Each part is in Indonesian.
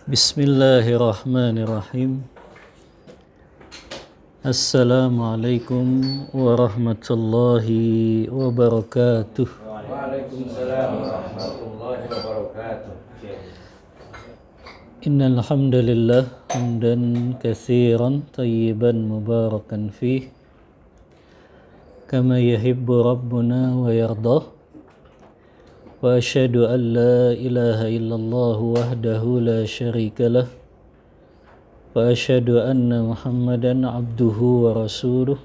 Bismillahirrahmanirrahim. Assalamualaikum warahmatullahi wabarakatuh. Waalaikumsalam warahmatullahi wabarakatuh. Innal hamdalillah hamdan katsiran tayyiban mubarakan fih kama yuhibbu rabbuna wa yardah. Wa asyhadu an la ilaha illallah wahdahu la syarika lah. Wa asyhadu anna Muhammadan abduhu wa rasuluh.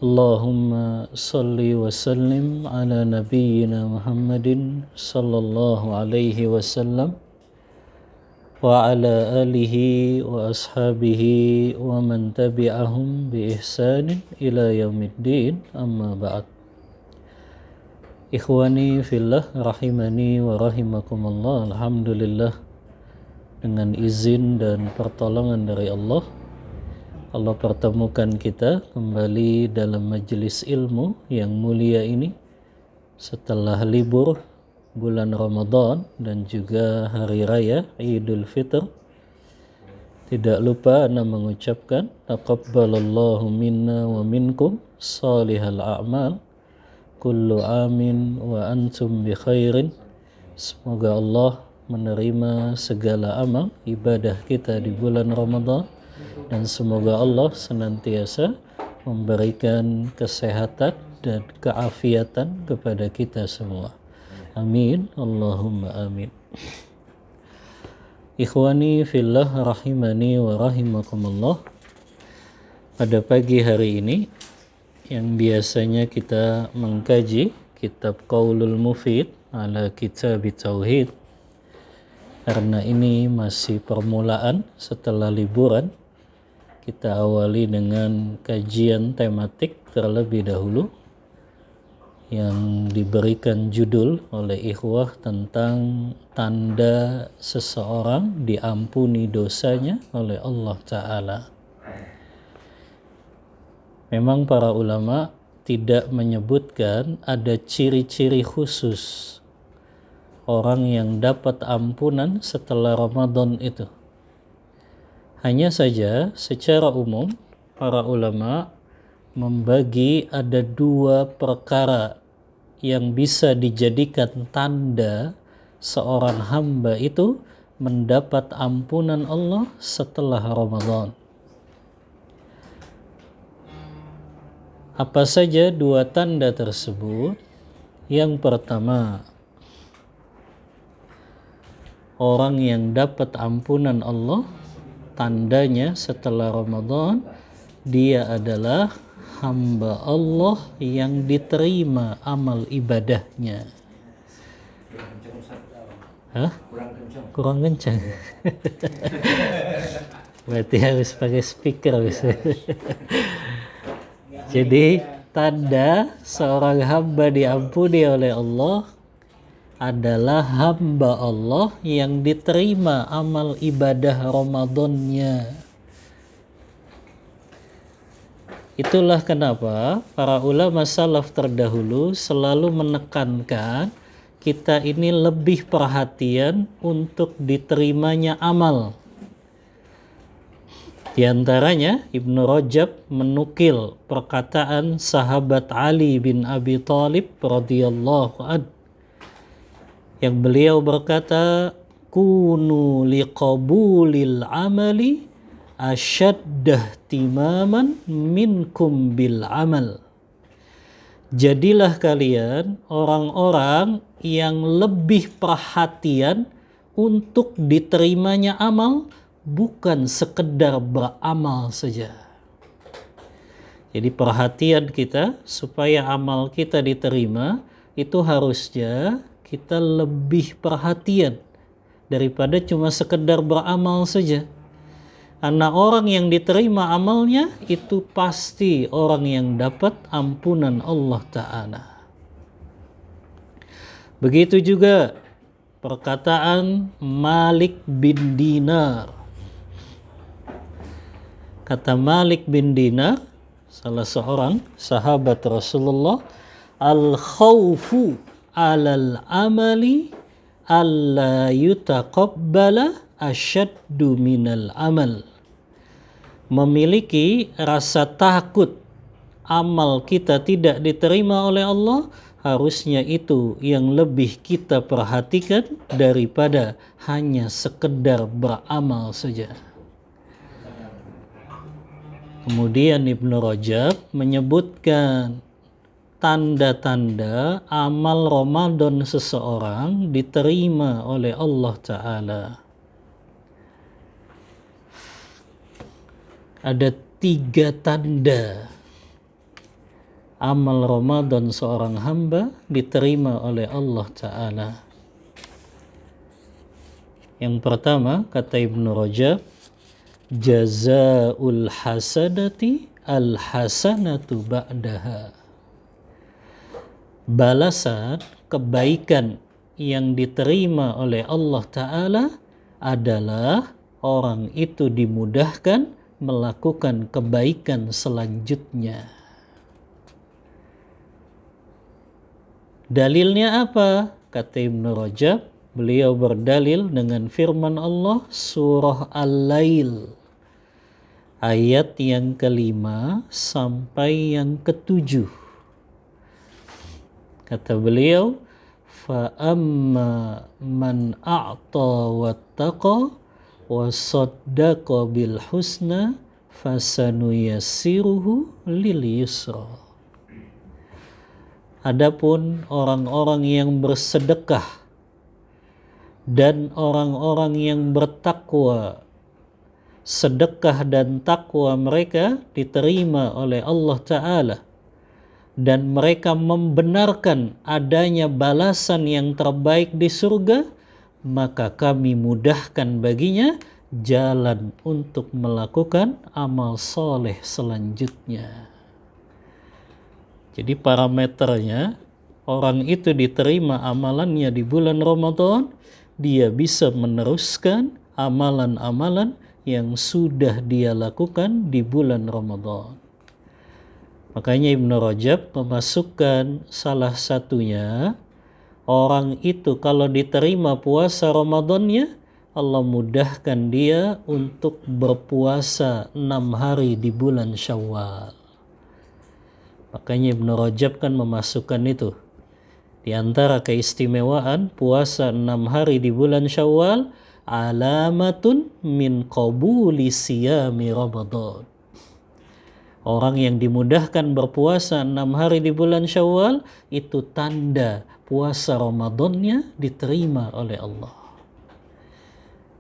Allahumma salli wa sallim ala nabiyyina Muhammadin sallallahu alaihi wasallam wa ala alihi wa ashabihi wa man tabi'ahum bi ihsanin ila yaumiddin, amma ba'd. Ikhwani fillah rahimani wa rahimakumullah. Alhamdulillah, dengan izin dan pertolongan dari Allah pertemukan kita kembali dalam majelis ilmu yang mulia ini setelah libur bulan Ramadan dan juga hari raya Idul Fitr. Tidak lupa ana mengucapkan taqabbalallahu minna wa minkum salihal a'mal kullu amin wa antum bi khairin. Semoga Allah menerima segala amal ibadah kita di bulan Ramadan dan semoga Allah senantiasa memberikan kesehatan dan keafiatan kepada kita semua. Amin, Allahumma amin. Ikhwani fillah rahimani wa rahimakumullah. Pada pagi hari ini yang biasanya kita mengkaji kitab Qaulul Mufid ala Kitab Tauhid, karena ini masih permulaan setelah liburan, kita awali dengan kajian tematik terlebih dahulu yang diberikan judul oleh ikhwah tentang tanda seseorang diampuni dosanya oleh Allah Ta'ala. Memang para ulama tidak menyebutkan ada ciri-ciri khusus orang yang dapat ampunan setelah Ramadan itu. Hanya saja secara umum para ulama membagi ada dua perkara yang bisa dijadikan tanda seorang hamba itu mendapat ampunan Allah setelah Ramadan. Apa saja dua tanda tersebut? Yang pertama, orang yang dapat ampunan Allah, tandanya setelah Ramadan, dia adalah hamba Allah yang diterima amal ibadahnya. Hah? Kurang kencang. Berarti harus pakai speaker bisa. Jadi tanda seorang hamba diampuni oleh Allah adalah hamba Allah yang diterima amal ibadah Ramadannya. Itulah kenapa para ulama salaf terdahulu selalu menekankan kita ini lebih perhatian untuk diterimanya amal. Di antaranya Ibnu Rajab menukil perkataan sahabat Ali bin Abi Thalib radhiyallahu anhu yang beliau berkata, kunu liqabulil amali asyaddah timaman minkum bil amal. Jadilah kalian orang-orang yang lebih perhatian untuk diterimanya amal, bukan sekedar beramal saja. Jadi perhatian kita supaya amal kita diterima itu harusnya kita lebih perhatian daripada cuma sekedar beramal saja. Karena orang yang diterima amalnya itu pasti orang yang dapat ampunan Allah Ta'ala. Begitu juga perkataan Malik bin Dinar. Kata Malik bin Dinar, salah seorang sahabat Rasulullah, al-khawfu alal amali alla yutaqabbala asyaddu minal amal. Memiliki rasa takut amal kita tidak diterima oleh Allah, harusnya itu yang lebih kita perhatikan daripada hanya sekedar beramal saja. Kemudian Ibnu Rajab menyebutkan tanda-tanda amal Ramadan seseorang diterima oleh Allah Ta'ala. Ada 3 tanda amal Ramadan seorang hamba diterima oleh Allah Ta'ala. Yang pertama, kata Ibnu Rajab, jazaul hasanati al hasanatu ba'daha. Balasan kebaikan yang diterima oleh Allah Ta'ala adalah orang itu dimudahkan melakukan kebaikan selanjutnya. Dalilnya apa? Kata Ibnu Rajab, beliau berdalil dengan firman Allah surah Al-Lail ayat yang ke-5 sampai yang ke-7. Kata beliau, fa amma man a'ta wattaqa wa saddaqa bil husna fasanuyassiruhu lil yusra. Adapun orang-orang yang bersedekah dan orang-orang yang bertakwa, sedekah dan takwa mereka diterima oleh Allah Ta'ala, dan mereka membenarkan adanya balasan yang terbaik di surga, maka kami mudahkan baginya jalan untuk melakukan amal soleh selanjutnya. Jadi parameternya, orang itu diterima amalannya di bulan Ramadan, dia bisa meneruskan amalan-amalan yang sudah dia lakukan di bulan Ramadan. Makanya Ibnu Rajab memasukkan salah satunya, orang itu kalau diterima puasa Ramadannya, Allah mudahkan dia untuk berpuasa 6 hari di bulan Syawal. Makanya Ibnu Rajab kan memasukkan itu. Di antara keistimewaan puasa 6 hari di bulan Syawal, alamatun min qabuli siyami Ramadan. Orang yang dimudahkan berpuasa 6 hari di bulan Syawal, itu tanda puasa Ramadannya diterima oleh Allah.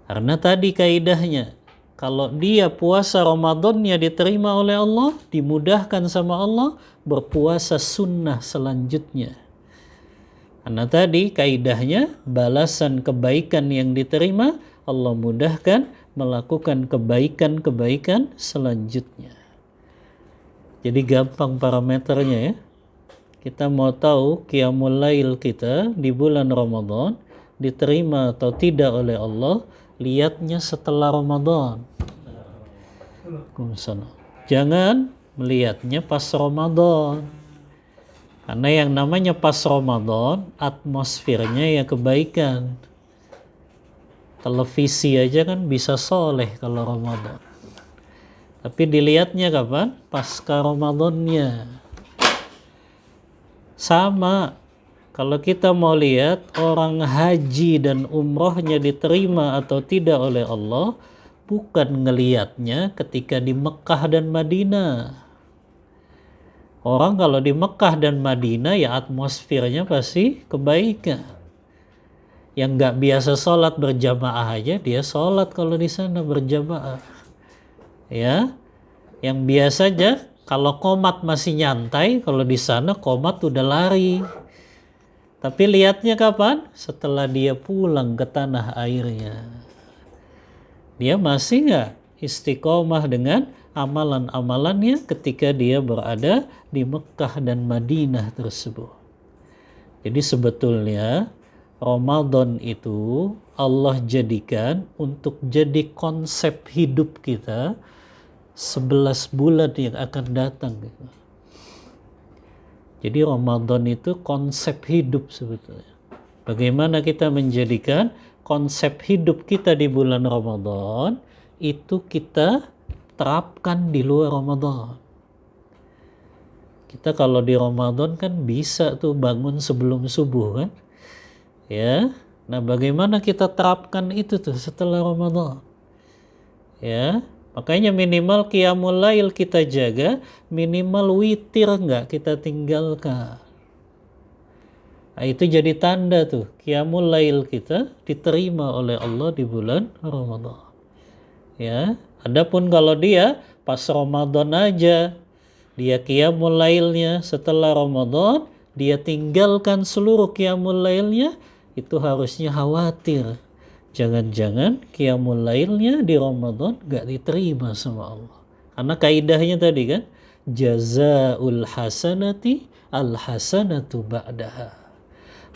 Karena tadi kaidahnya, kalau dia puasa Ramadannya diterima oleh Allah, dimudahkan sama Allah berpuasa sunnah selanjutnya. Karena tadi kaidahnya balasan kebaikan yang diterima, Allah mudahkan melakukan kebaikan-kebaikan selanjutnya. Jadi gampang parameternya ya. Kita mau tahu qiyamul lail kita di bulan Ramadan diterima atau tidak oleh Allah, lihatnya setelah Ramadan. Jangan melihatnya pas Ramadan. Karena yang namanya pas Ramadan, atmosfernya ya kebaikan. Televisi aja kan bisa soleh kalau Ramadan. Tapi dilihatnya kapan? Pasca Ramadannya. Sama, kalau kita mau lihat orang haji dan umrohnya diterima atau tidak oleh Allah, bukan ngelihatnya ketika di Mekah dan Madinah. Orang kalau di Mekah dan Madinah ya atmosfernya pasti kebaikan. Yang nggak biasa sholat berjamaah aja dia sholat kalau di sana berjamaah. Ya, yang biasa aja kalau qomat masih nyantai, kalau di sana qomat udah lari. Tapi lihatnya kapan? Setelah dia pulang ke tanah airnya. Dia masih nggak istiqomah dengan amalan-amalannya ketika dia berada di Mekah dan Madinah tersebut. Jadi sebetulnya Ramadan itu Allah jadikan untuk jadi konsep hidup kita 11 bulan yang akan datang. Jadi Ramadan itu konsep hidup sebetulnya. Bagaimana kita menjadikan konsep hidup kita di bulan Ramadan itu kita terapkan di luar Ramadan. Kita kalau di Ramadan kan bisa tuh bangun sebelum subuh kan? Ya. Nah, bagaimana kita terapkan itu tuh setelah Ramadan? Ya. Makanya minimal qiyamul lail kita jaga, minimal witir enggak kita tinggalkan. Nah, itu jadi tanda tuh qiyamul lail kita diterima oleh Allah di bulan Ramadan. Ya, adapun kalau dia pas Ramadan aja dia qiyamul lailnya, setelah Ramadan dia tinggalkan seluruh qiyamul lailnya, itu harusnya khawatir. Jangan-jangan qiyamul lailnya di Ramadan gak diterima sama Allah. Karena kaidahnya tadi kan, jazaul hasanati al hasanatu ba'daha.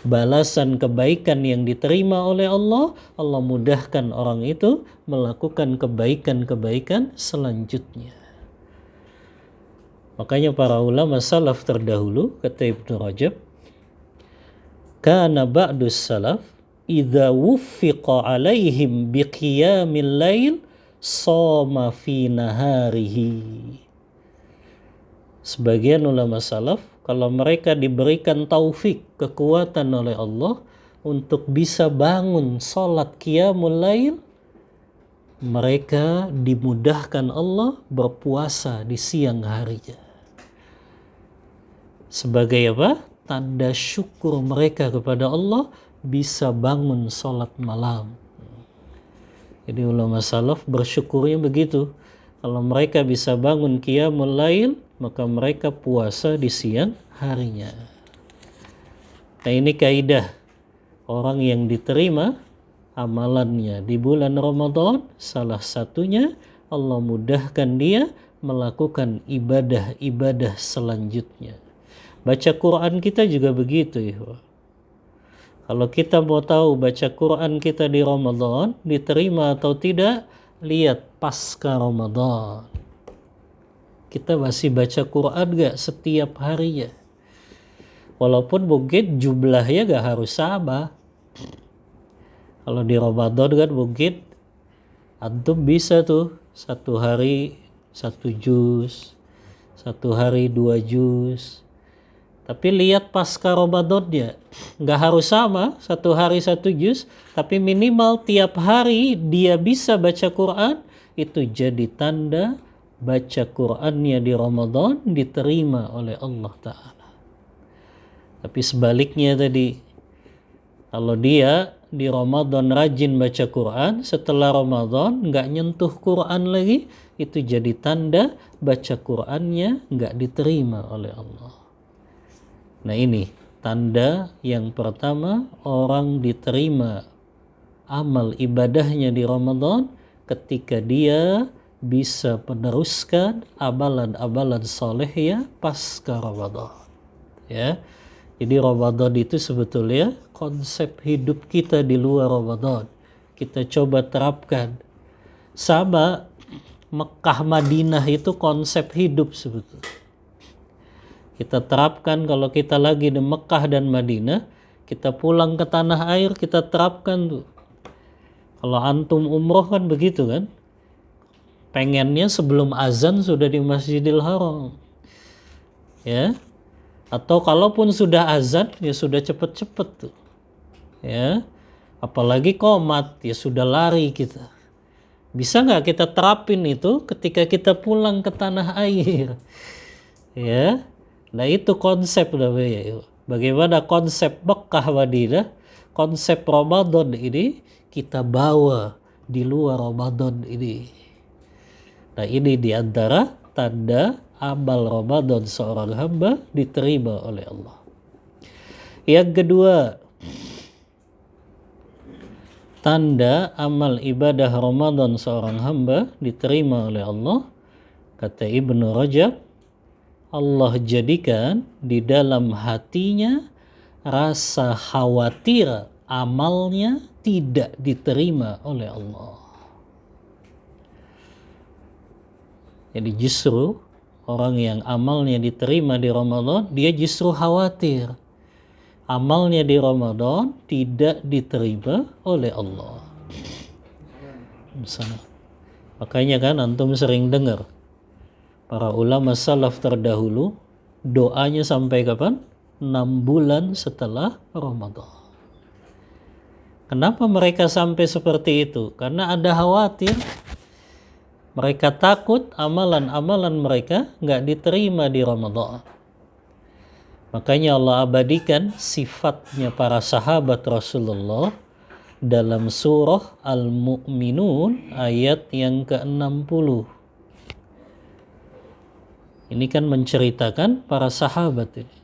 Balasan kebaikan yang diterima oleh Allah, Allah mudahkan orang itu melakukan kebaikan-kebaikan selanjutnya. Makanya para ulama salaf terdahulu, kata Ibnu Rajab, kana ba'dus salaf idza wuffiqa alaihim biqiyamil lail shoma fi naharihi. Sebagian ulama salaf, kalau mereka diberikan taufik, kekuatan oleh Allah untuk bisa bangun salat qiyamul lail, mereka dimudahkan Allah berpuasa di siang harinya. Sebagai apa? Tanda syukur mereka kepada Allah bisa bangun salat malam. Jadi ulama salaf bersyukurnya begitu. Kalau mereka bisa bangun qiyamul lail, maka mereka puasa di siang harinya. Nah, ini kaidah orang yang diterima amalannya di bulan Ramadan, salah satunya Allah mudahkan dia melakukan ibadah-ibadah selanjutnya. Baca Quran kita juga begitu ya. Kalau kita mau tahu baca Quran kita di Ramadan diterima atau tidak, lihat pasca Ramadan. Kita masih baca Quran gak setiap harinya? Walaupun mungkin jumlahnya gak harus sama. Kalau di Ramadan kan mungkin antum bisa tuh satu hari 1 juz, satu hari 2 juz. Tapi lihat pasca Ramadannya, nggak harus sama 1 hari 1 juz, tapi minimal tiap hari dia bisa baca Quran, itu jadi tanda baca Qurannya di Ramadan diterima oleh Allah Ta'ala. Tapi sebaliknya tadi, kalau dia di Ramadan rajin baca Quran, setelah Ramadan nggak nyentuh Quran lagi, itu jadi tanda baca Qurannya nggak diterima oleh Allah. Nah, ini tanda yang pertama orang diterima amal ibadahnya di Ramadan ketika dia bisa meneruskan amalan-amalan soleh ya pasca Ramadan. Ya. Jadi Ramadan itu sebetulnya konsep hidup kita di luar Ramadan. Kita coba terapkan. Sama Mekah Madinah itu konsep hidup sebetulnya. Kita terapkan kalau kita lagi di Mekah dan Madinah, kita pulang ke tanah air, kita terapkan tuh. Kalau antum umroh kan begitu kan? Pengennya sebelum azan sudah di Masjidil Haram. Ya. Atau kalaupun sudah azan, ya sudah cepet-cepet tuh. Ya. Apalagi qomat, ya sudah lari kita. Bisa nggak kita terapin itu ketika kita pulang ke tanah air? Ya. Nah, itu konsep namanya. Bagaimana konsep Mekah Madinah, konsep Ramadan ini kita bawa di luar Ramadan ini. Nah, ini diantara tanda amal Ramadan seorang hamba diterima oleh Allah. Yang kedua, tanda amal ibadah Ramadan seorang hamba diterima oleh Allah, kata Ibnu Rajab, Allah jadikan di dalam hatinya rasa khawatir amalnya tidak diterima oleh Allah. Jadi justru Orang yang amalnya diterima di Ramadan, dia justru khawatir amalnya di Ramadan tidak diterima oleh Allah. Misalnya. Makanya kan antum sering dengar para ulama salaf terdahulu doanya sampai kapan? 6 bulan setelah Ramadan. Kenapa mereka sampai seperti itu? Karena ada khawatir, mereka takut amalan-amalan mereka nggak diterima di Ramadan. Makanya Allah abadikan sifatnya para sahabat Rasulullah dalam surah Al-Mu'minun ayat yang ke-60. Ini kan menceritakan para sahabat ini.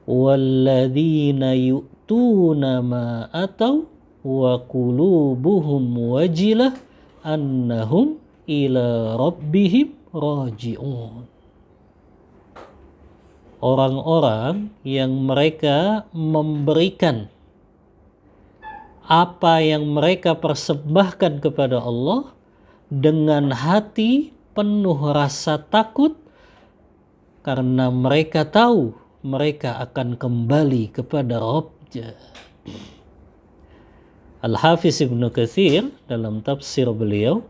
Walladzina yu'tuna ma atau wa qulubuhum wajilah annahum ila rabbihim raji'un. Orang-orang yang mereka memberikan apa yang mereka persembahkan kepada Allah dengan hati penuh rasa takut karena mereka tahu mereka akan kembali kepada Rabbnya. Al-Hafiz Ibnu Katsir dalam tafsir beliau,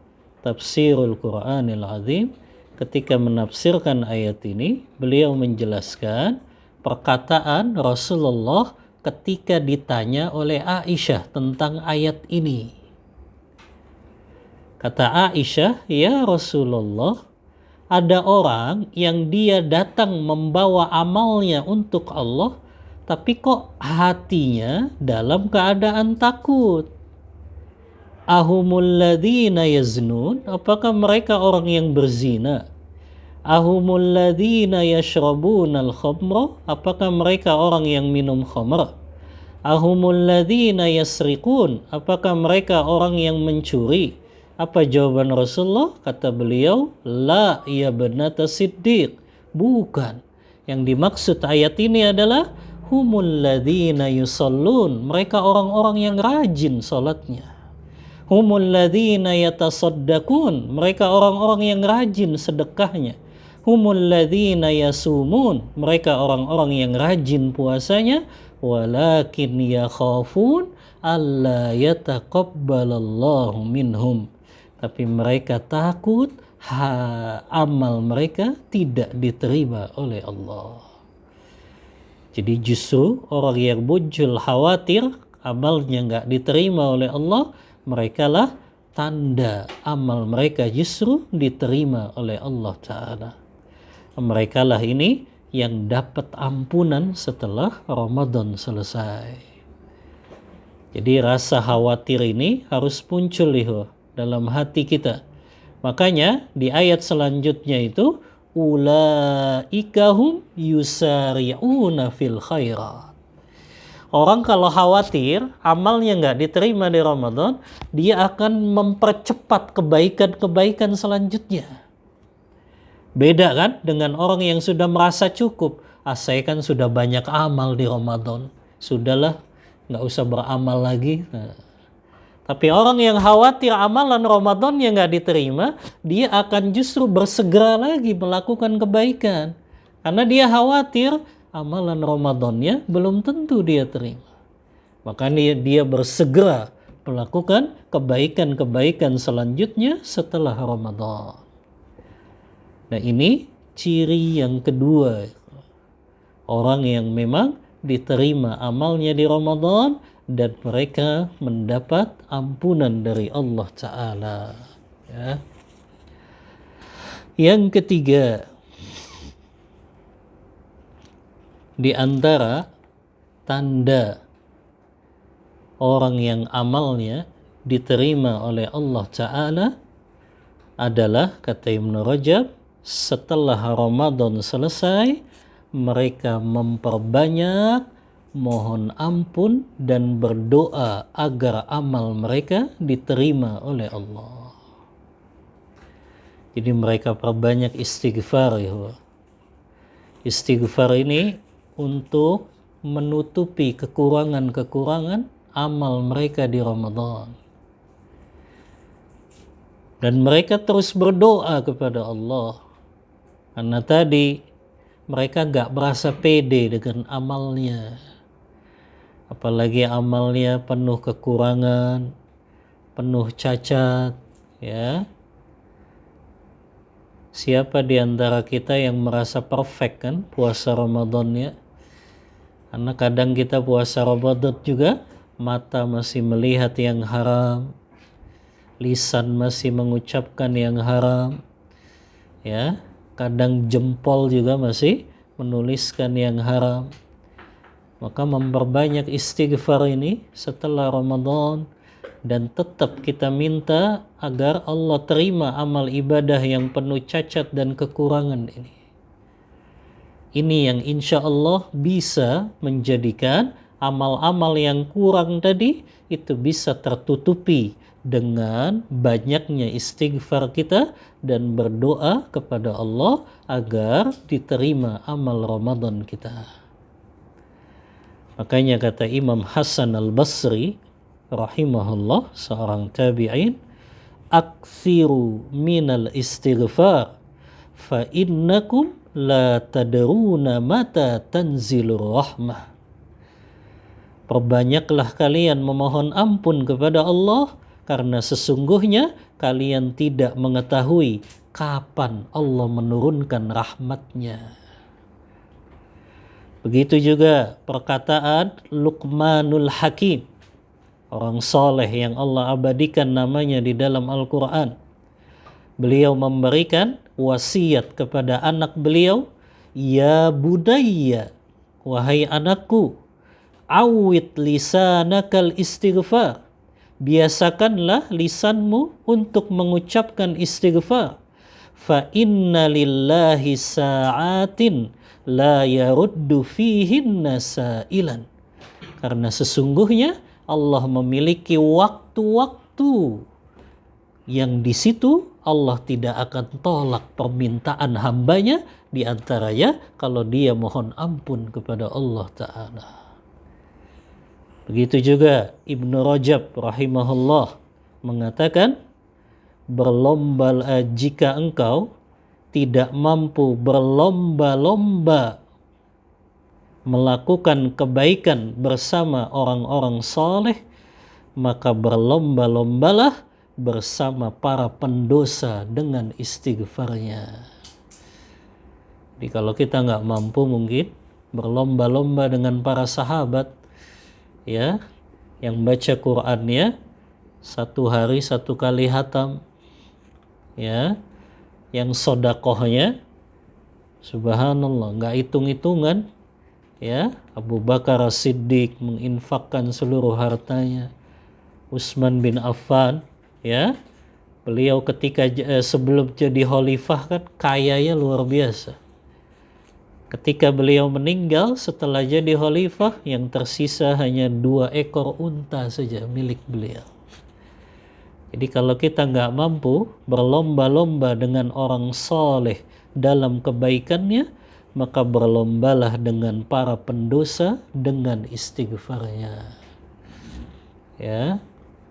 Tafsirul Qur'anil Azim, ketika menafsirkan ayat ini, beliau menjelaskan perkataan Rasulullah ketika ditanya oleh Aisyah tentang ayat ini. Kata Aisyah, "Ya Rasulullah, ada orang yang dia datang membawa amalnya untuk Allah, tapi kok hatinya dalam keadaan takut. Ahumul ladzina yaznun, apakah mereka orang yang berzina? Ahumul ladzina yashrabunal khamra, apakah mereka orang yang minum khamr? Ahumul ladzina yasriqun, apakah mereka orang yang mencuri?" Apa jawaban Rasulullah? Kata beliau, la ya banata siddiq. Bukan. Yang dimaksud ayat ini adalah humul ladzina yusallun. Mereka orang-orang yang rajin salatnya. Humul ladzina yatasaddaqun. Mereka orang-orang yang rajin sedekahnya. Humul ladzina yasumun. Mereka orang-orang yang rajin puasanya. Walakin yakhafun alla yataqabbalallahu minhum. Tapi mereka takut amal mereka tidak diterima oleh Allah. Jadi justru orang yang muncul khawatir amalnya nggak diterima oleh Allah, mereka lah tanda amal mereka justru diterima oleh Allah Ta'ala. Mereka lah ini yang dapat ampunan setelah Ramadan selesai. Jadi rasa khawatir ini harus muncul dalam hati kita. Makanya di ayat selanjutnya itu ulaikahum yusari'una fil khairat. Orang kalau khawatir amalnya nggak diterima di Ramadan, dia akan mempercepat kebaikan-kebaikan selanjutnya. Beda kan dengan orang yang sudah merasa cukup. Saya kan sudah banyak amal di Ramadan, sudahlah nggak usah beramal lagi. Tapi orang yang khawatir amalan Ramadan yang nggak diterima, dia akan justru bersegera lagi melakukan kebaikan. Karena dia khawatir amalan Ramadannya belum tentu dia terima. Makanya dia bersegera melakukan kebaikan-kebaikan selanjutnya setelah Ramadan. Nah ini ciri yang kedua. Orang yang memang diterima amalnya di Ramadan dan mereka mendapat ampunan dari Allah Ta'ala. Ya. Yang ketiga, di antara tanda orang yang amalnya diterima oleh Allah Ta'ala adalah, kata Ibnu Rajab, setelah Ramadan selesai, mereka memperbanyak mohon ampun dan berdoa agar amal mereka diterima oleh Allah. Jadi mereka perbanyak istighfar Istighfar ini untuk menutupi kekurangan-kekurangan amal mereka di Ramadan. Dan mereka terus berdoa kepada Allah Karena tadi mereka gak merasa pede dengan amalnya. Apalagi amalnya penuh kekurangan, penuh cacat, ya. Siapa di antara kita yang merasa perfect kan puasa Ramadannya? Karena kadang kita puasa Ramadan juga mata masih melihat yang haram, lisan masih mengucapkan yang haram, ya. Kadang jempol juga masih menuliskan yang haram. Maka memperbanyak istighfar ini setelah Ramadan, dan tetap kita minta agar Allah terima amal ibadah yang penuh cacat dan kekurangan ini. Ini yang insya Allah bisa menjadikan amal-amal yang kurang tadi itu bisa tertutupi dengan banyaknya istighfar kita dan berdoa kepada Allah agar diterima amal Ramadan kita. Makanya kata Imam Hasan al-Basri rahimahullah, seorang tabi'in, aksiru minal istighfar fa innakum la tadruna mata tanzilur rahmah. Perbanyaklah kalian memohon ampun kepada Allah, karena sesungguhnya kalian tidak mengetahui kapan Allah menurunkan rahmatnya. Begitu juga perkataan Luqmanul Hakim, orang soleh yang Allah abadikan namanya di dalam Al-Quran. Beliau memberikan wasiat kepada anak beliau, ya budayya, wahai anakku, awid lisanakal istighfar, biasakanlah lisanmu untuk mengucapkan istighfar. Fa inna lillahi sa'atin la yaruddu fihinna sa'ilan, karena sesungguhnya Allah memiliki waktu-waktu yang di situ Allah tidak akan tolak permintaan hambanya, di antaranya kalau dia mohon ampun kepada Allah Ta'ala. Begitu juga Ibnu Rajab rahimahullah mengatakan, berlomba jika engkau tidak mampu berlomba-lomba melakukan kebaikan bersama orang-orang saleh, maka berlomba-lombalah bersama para pendosa dengan istighfarnya. Jadi kalau kita nggak mampu mungkin berlomba-lomba dengan para sahabat, ya, yang baca Qur'annya satu hari satu kali hatam, ya, yang sodakohnya subhanallah nggak hitung-hitungan, ya. Abu Bakar As-Siddiq menginfakkan seluruh hartanya. Utsman bin Affan, ya, beliau ketika sebelum jadi khalifah kan kayanya luar biasa. Ketika beliau meninggal setelah jadi khalifah, yang tersisa hanya 2 ekor unta saja milik beliau. Jadi kalau kita nggak mampu berlomba-lomba dengan orang soleh dalam kebaikannya, maka berlombalah dengan para pendosa dengan istighfarnya. Ya,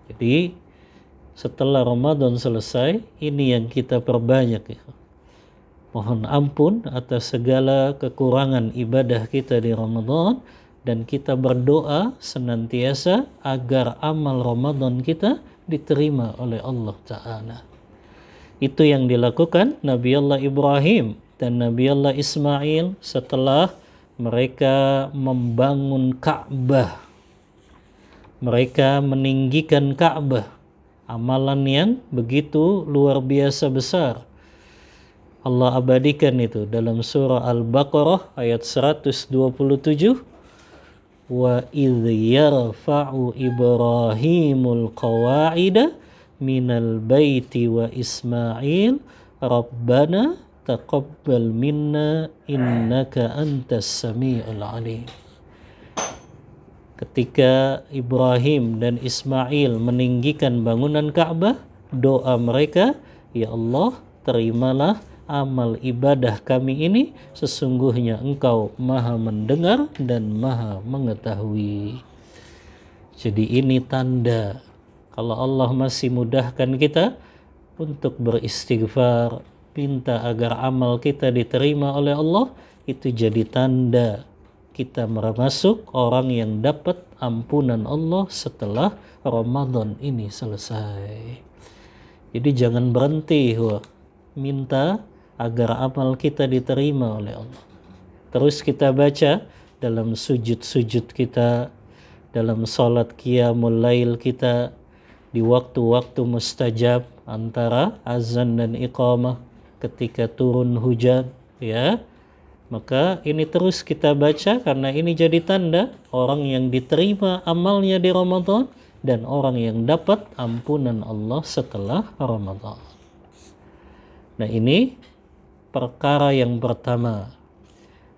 jadi setelah Ramadan selesai, ini yang kita perbanyak, ya. Mohon ampun atas segala kekurangan ibadah kita di Ramadan, dan kita berdoa senantiasa agar amal Ramadan kita diterima oleh Allah Ta'ala. Itu yang dilakukan Nabi Allah Ibrahim dan Nabi Allah Ismail setelah mereka membangun Ka'bah. Mereka meninggikan Ka'bah, amalan yang begitu luar biasa besar. Allah abadikan itu dalam surah Al-Baqarah ayat 127. Wa idh yarfa'u Ibrahimul qawa'ida minal baiti wa Ismail Rabbana taqabbal minna innaka antas sami'ul alim. Ketika Ibrahim dan Ismail meninggikan bangunan Ka'bah, doa mereka, ya Allah, terimalah amal ibadah kami ini, sesungguhnya Engkau Maha mendengar dan Maha mengetahui. Jadi ini tanda kalau Allah masih mudahkan kita untuk beristighfar, minta agar amal kita diterima oleh Allah, itu jadi tanda kita termasuk orang yang dapat ampunan Allah setelah Ramadan ini selesai. Jadi jangan berhenti minta agar amal kita diterima oleh Allah. Terus kita baca dalam sujud-sujud kita, dalam salat qiyamul lail kita, di waktu-waktu mustajab antara azan dan iqamah, ketika turun hujan, ya. Maka ini terus kita baca karena ini jadi tanda orang yang diterima amalnya di Ramadan dan orang yang dapat ampunan Allah setelah Ramadan. Nah, ini perkara yang pertama.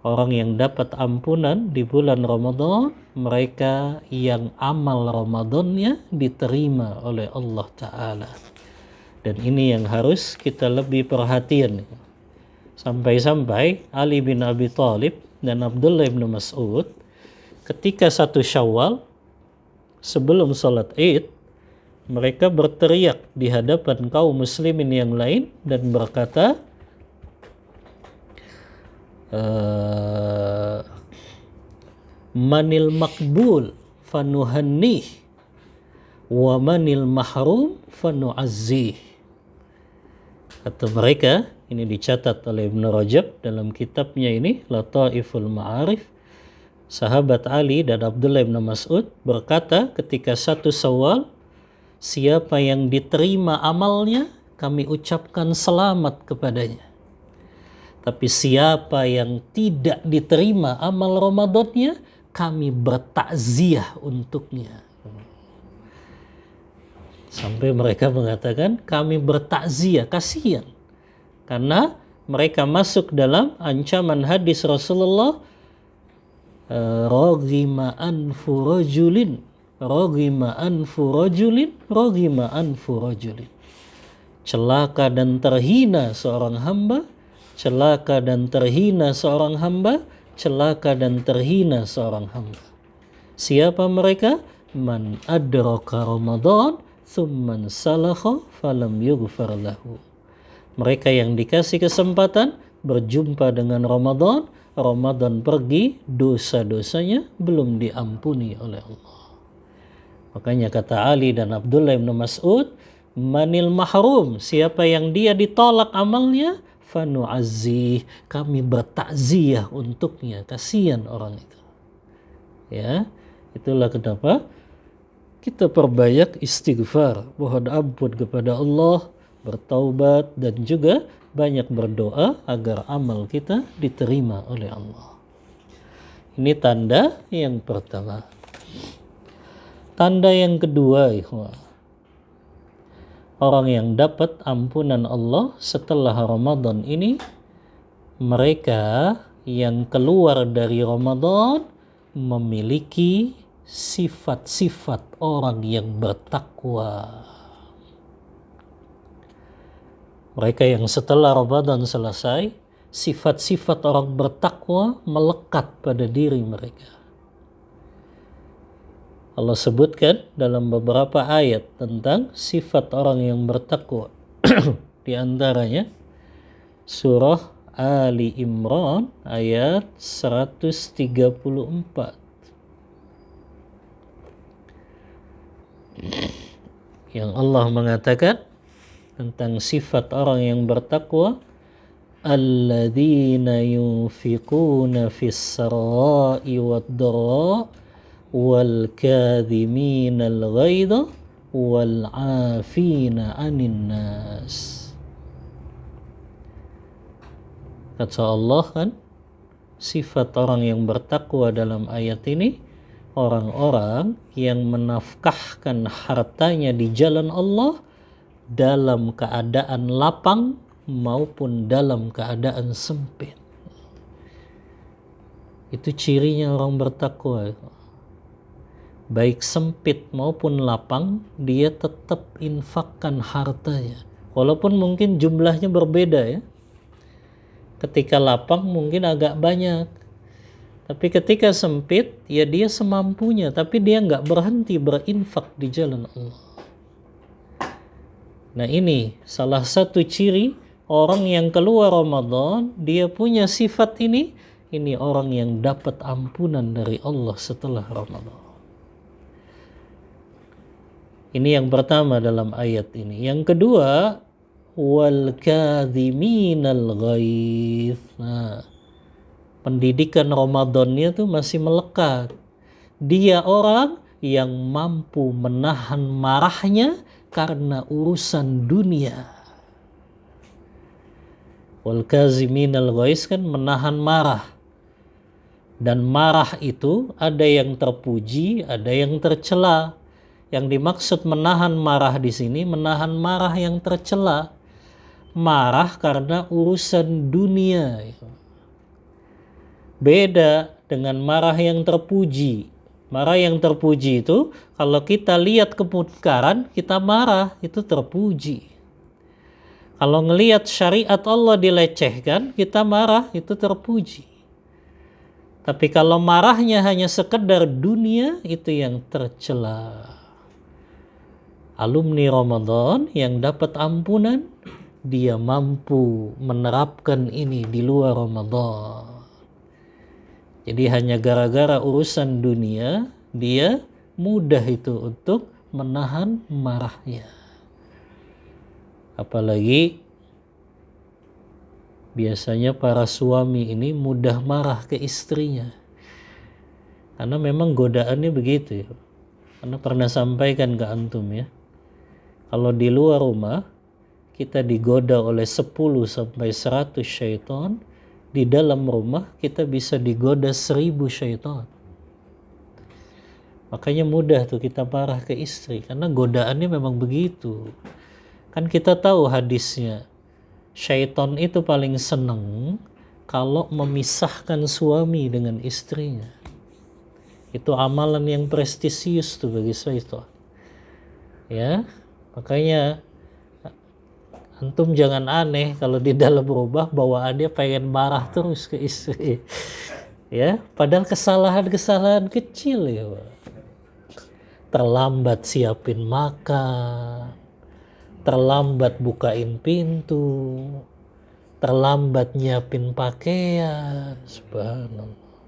Orang yang dapat ampunan di bulan Ramadan, mereka yang amal Ramadannya diterima oleh Allah Ta'ala. Dan ini yang harus kita lebih perhatian. Sampai-sampai Ali bin Abi Thalib dan Abdullah bin Mas'ud ketika 1 Syawal sebelum salat Id, mereka berteriak di hadapan kaum muslimin yang lain dan berkata, manil makbul fanuhannih wa manil mahrum fanu'azzih. Kata mereka, ini dicatat oleh Ibn Rajab dalam kitabnya ini Lataiful Ma'arif. Sahabat Ali dan Abdullah bin Mas'ud berkata ketika 1 Syawal, siapa yang diterima amalnya, kami ucapkan selamat kepadanya. Tapi siapa yang tidak diterima amal Ramadannya, kami bertakziah untuknya. Sampai mereka mengatakan kami bertakziah, kasihan. Karena mereka masuk dalam ancaman hadis Rasulullah, raghima anfu rajulin, raghima anfu rajulin, raghima anfu rajulin. Celaka dan terhina seorang hamba, celaka dan terhina seorang hamba, celaka dan terhina seorang hamba. Siapa mereka? Man adraka Ramadan thumman salakha falam yughfar lahu. Mereka yang dikasih kesempatan berjumpa dengan Ramadan, Ramadan pergi, dosa-dosanya belum diampuni oleh Allah. Makanya kata Ali dan Abdullah bin Mas'ud, manil mahrum, siapa yang dia ditolak amalnya, fanu'azzih, kami bertakziah untuknya, kasihan orang itu. Ya, itulah kenapa kita perbanyak istighfar, mohon ampun kepada Allah, bertaubat, dan juga banyak berdoa agar amal kita diterima oleh Allah. Ini tanda yang pertama. Tanda yang kedua, ikhwah, orang yang dapat ampunan Allah setelah Ramadan ini, mereka yang keluar dari Ramadan memiliki sifat-sifat orang yang bertakwa. Mereka yang setelah Ramadan selesai, sifat-sifat orang bertakwa melekat pada diri mereka. Allah sebutkan dalam beberapa ayat tentang sifat orang yang bertakwa. Di antaranya surah Ali Imran ayat 134. Yang Allah mengatakan tentang sifat orang yang bertakwa, alladzina yunfiquna fis sarai wad dharra wal kadhiminal ghaidha wal 'afina 'anil nas. Kata Allah kan, sifat orang yang bertakwa dalam ayat ini orang-orang yang menafkahkan hartanya di jalan Allah dalam keadaan lapang maupun dalam keadaan sempit. Itu cirinya orang bertakwa. Baik sempit maupun lapang, dia tetap infakkan hartanya. Walaupun mungkin jumlahnya berbeda ya. Ketika lapang mungkin agak banyak. Tapi ketika sempit, ya dia semampunya. Tapi dia nggak berhenti berinfak di jalan Allah. Nah ini salah satu ciri orang yang keluar Ramadan, dia punya sifat ini orang yang dapat ampunan dari Allah setelah Ramadan. Ini yang pertama dalam ayat ini. Yang kedua, wal kadhiminal ghaidh. Nah, pendidikan Ramadannya tuh masih melekat. Dia orang yang mampu menahan marahnya karena urusan dunia. Wal kaziminal ghaiz kan menahan marah. Dan marah itu ada yang terpuji, ada yang tercela. Yang dimaksud menahan marah di sini, menahan marah yang tercela. Marah karena urusan dunia. Beda dengan marah yang terpuji. Marah yang terpuji itu kalau kita lihat kemungkaran, kita marah, itu terpuji. Kalau ngelihat syariat Allah dilecehkan, kita marah, itu terpuji. Tapi kalau marahnya hanya sekedar dunia, itu yang tercela. Alumni Ramadan yang dapat ampunan, dia mampu menerapkan ini di luar Ramadan. Jadi hanya gara-gara urusan dunia, dia mudah itu untuk menahan marahnya. Apalagi biasanya para suami ini mudah marah ke istrinya. Karena memang godaannya begitu ya. Karena pernah sampaikan ke antum ya. Kalau di luar rumah, kita digoda oleh 10 sampai 100 syaitan. Di dalam rumah kita bisa digoda 1000 syaitan. Makanya mudah tuh kita marah ke istri. Karena godaannya memang begitu. Kan kita tahu hadisnya, syaitan itu paling senang kalau memisahkan suami dengan istrinya. Itu amalan yang prestisius tuh bagi syaitan. Ya, makanya antum jangan aneh kalau di dalam rumah bawaannya pengen marah terus ke istri. Ya, padahal kesalahan-kesalahan kecil ya, Pak. Terlambat siapin makan, terlambat bukain pintu, terlambat nyiapin pakaian, subhanallah.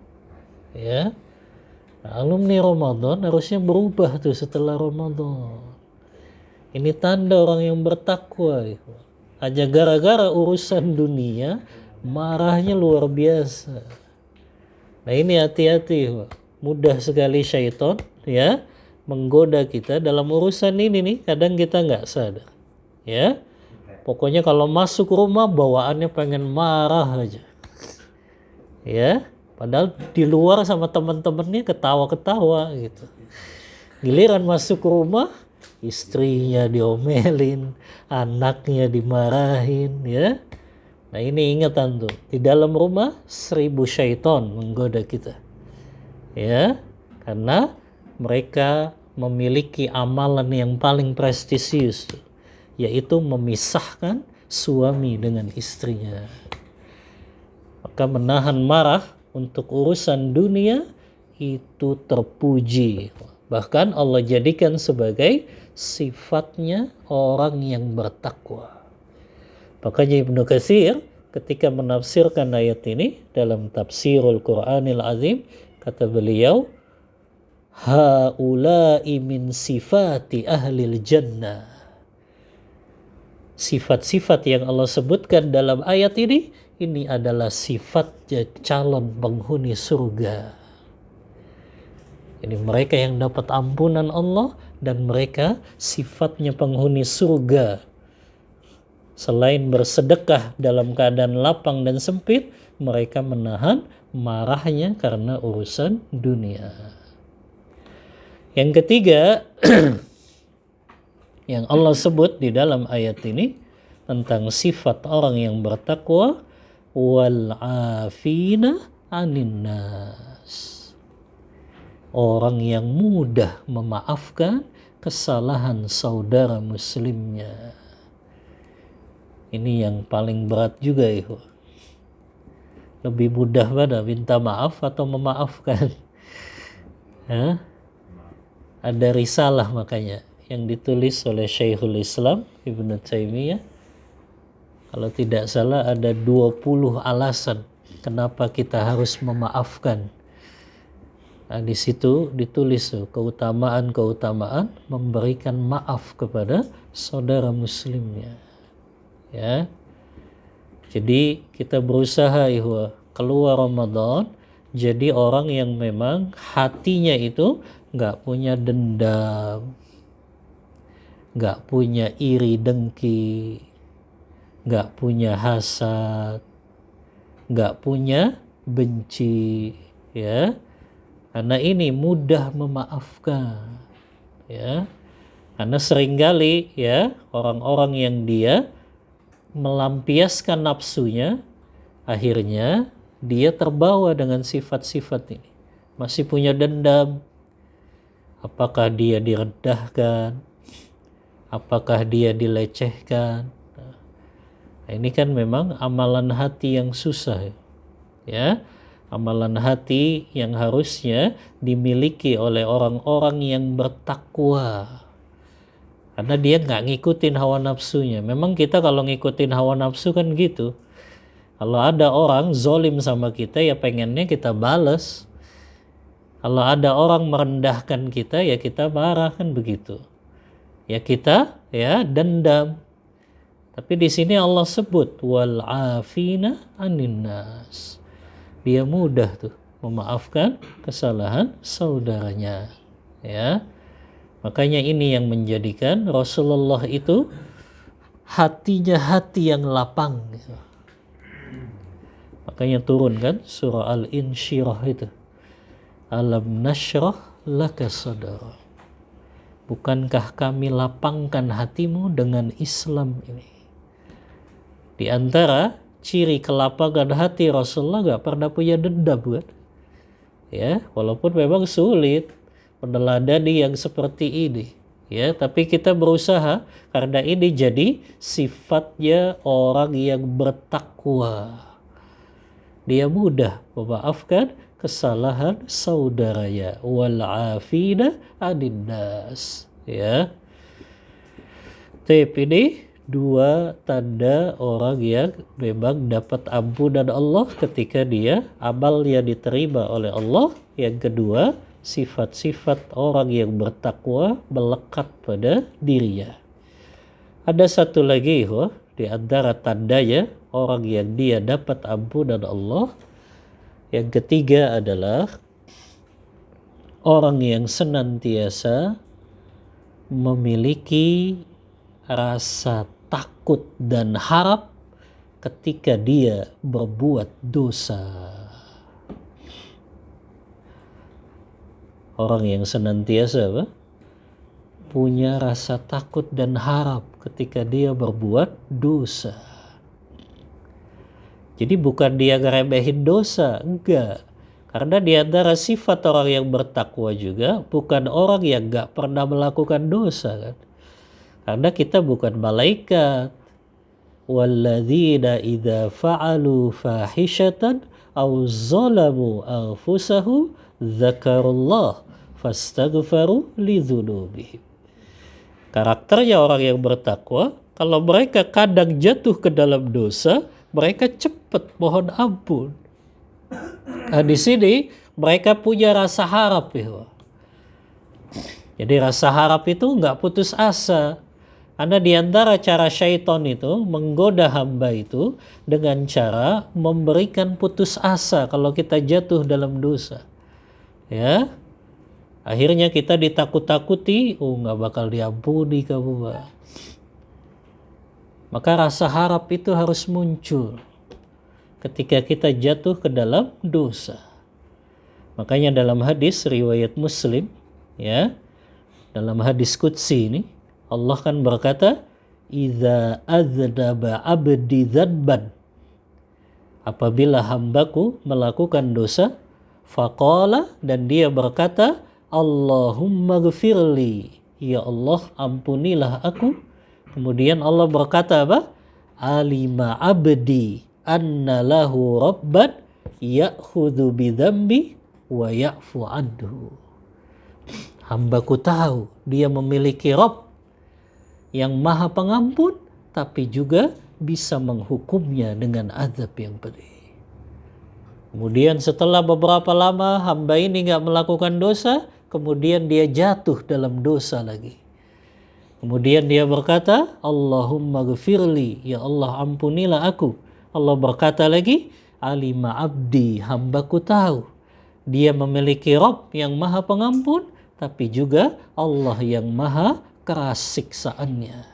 Ya, nah, alumni Ramadan harusnya berubah tuh setelah Ramadan. Ini tanda orang yang bertakwa. Hanya gara-gara urusan dunia, marahnya luar biasa. Nah ini hati-hati, mudah sekali syaitan ya menggoda kita dalam urusan ini nih. Kadang kita nggak sadar. Ya, pokoknya kalau masuk rumah bawaannya pengen marah aja. Ya, padahal di luar sama teman-temannya ketawa-ketawa gitu. Giliran masuk rumah, istrinya diomelin, anaknya dimarahin, ya. Nah ini ingatan tuh, di dalam rumah 1000 syaitan menggoda kita. Ya, karena mereka memiliki amalan yang paling prestisius, yaitu memisahkan suami dengan istrinya. Maka menahan marah untuk urusan dunia itu terpuji. Bahkan Allah jadikan sebagai sifatnya orang yang bertakwa. Makanya Ibnu Katsir ketika menafsirkan ayat ini dalam tafsirul Qur'anil Azim, kata beliau, haula'i min sifati ahlil jannah. Sifat-sifat yang Allah sebutkan dalam ayat ini adalah sifatnya calon penghuni surga. Ini mereka yang dapat ampunan Allah dan mereka sifatnya penghuni surga. Selain bersedekah dalam keadaan lapang dan sempit, mereka menahan marahnya karena urusan dunia. Yang ketiga, yang Allah sebut di dalam ayat ini tentang sifat orang yang bertakwa, wal afina anin nas. Orang yang mudah memaafkan kesalahan saudara muslimnya. Ini yang paling berat juga ya. Lebih mudah mana minta maaf atau memaafkan? Ya? Ada risalah makanya yang ditulis oleh Syekhul Islam Ibnu Taimiyah Kalau tidak salah ada 20 alasan kenapa kita harus memaafkan. Nah, di situ ditulis keutamaan-keutamaan memberikan maaf kepada saudara muslimnya. Ya. Jadi kita berusaha keluar Ramadan jadi orang yang memang hatinya itu nggak punya dendam, nggak punya iri dengki, nggak punya hasad, nggak punya benci, ya. Karena ini mudah memaafkan, ya. Karena seringkali ya orang-orang yang dia melampiaskan nafsunya, akhirnya dia terbawa dengan sifat-sifat ini. Masih punya dendam. Apakah dia direndahkan? Apakah dia dilecehkan? Nah, ini kan memang amalan hati yang susah, ya. Amalan hati yang harusnya dimiliki oleh orang-orang yang bertakwa. Karena dia nggak ngikutin hawa nafsunya. Memang kita kalau ngikutin hawa nafsu kan gitu. Kalau ada orang zolim sama kita ya pengennya kita balas. Kalau ada orang merendahkan kita ya kita marah, kan begitu. Ya kita ya dendam. Tapi di sini Allah sebut wal afina anin nas. Dia mudah tuh memaafkan kesalahan saudaranya, ya. Makanya ini yang menjadikan Rasulullah itu hatinya hati yang lapang gitu. Makanya turun kan surah Al-Insyirah itu. Alam nashrah laka sadra. Bukankah kami lapangkan hatimu dengan Islam ini? Di antara ciri kelapangan hati Rasulullah gak pernah punya dendam kan? Ya, walaupun memang sulit meneladani yang seperti ini. Ya, tapi kita berusaha karena ini jadi sifatnya orang yang bertakwa. Dia mudah memaafkan kesalahan saudaranya. Wal afina anin nas. Ya. Tapi ini dua tanda orang yang memang dapat ampunan Allah ketika dia amalnya diterima oleh Allah. Yang kedua, sifat-sifat orang yang bertakwa melekat pada dirinya. Ada satu lagi di antara tandanya orang yang dia dapat ampunan Allah. Yang ketiga adalah orang yang senantiasa memiliki rasa takut dan harap ketika dia berbuat dosa. Orang yang senantiasa punya rasa takut dan harap ketika dia berbuat dosa. Jadi bukan dia ngeremehin dosa, enggak. Karena di antara sifat orang yang bertakwa juga bukan orang yang enggak pernah melakukan dosa kan. Karena kita bukan malaikat. Walladzina idza fa'alu fahishatan aw zalamu anfusahum dzakarullah fastaghfaru lidzunubihim. Karakternya orang yang bertakwa, kalau mereka kadang jatuh ke dalam dosa, mereka cepat mohon ampun. Nah, di sini mereka punya rasa harap ya. Jadi rasa harap itu nggak putus asa. Karena di antara cara syaitan itu menggoda hamba itu dengan cara memberikan putus asa kalau kita jatuh dalam dosa. Ya. Akhirnya kita ditakut-takuti, nggak bakal diampuni kamu, Pak. Maka rasa harap itu harus muncul ketika kita jatuh ke dalam dosa. Makanya dalam hadis riwayat Muslim, ya, dalam hadis qudsi ini Allah kan berkata, "Idza adzaba 'abdi dzanban." Apabila hambaku melakukan dosa, faqala, dan dia berkata, "Allahumma ghfirli." Ya Allah, ampunilah aku. Kemudian Allah berkata apa? "Alima 'abdi anna lahu rabban ya'khudhu bidzambi wa ya'fu anhu." Hambaku tahu dia memiliki Rabb yang maha pengampun tapi juga bisa menghukumnya dengan azab yang pedih. Kemudian setelah beberapa lama hamba ini nggak melakukan dosa, kemudian dia jatuh dalam dosa lagi. Kemudian dia berkata, Allahumma ghafirli, ya Allah ampunilah aku. Allah berkata lagi, alima abdi, hambaku tahu. Dia memiliki Rabb yang maha pengampun, tapi juga Allah yang maha keras siksaannya.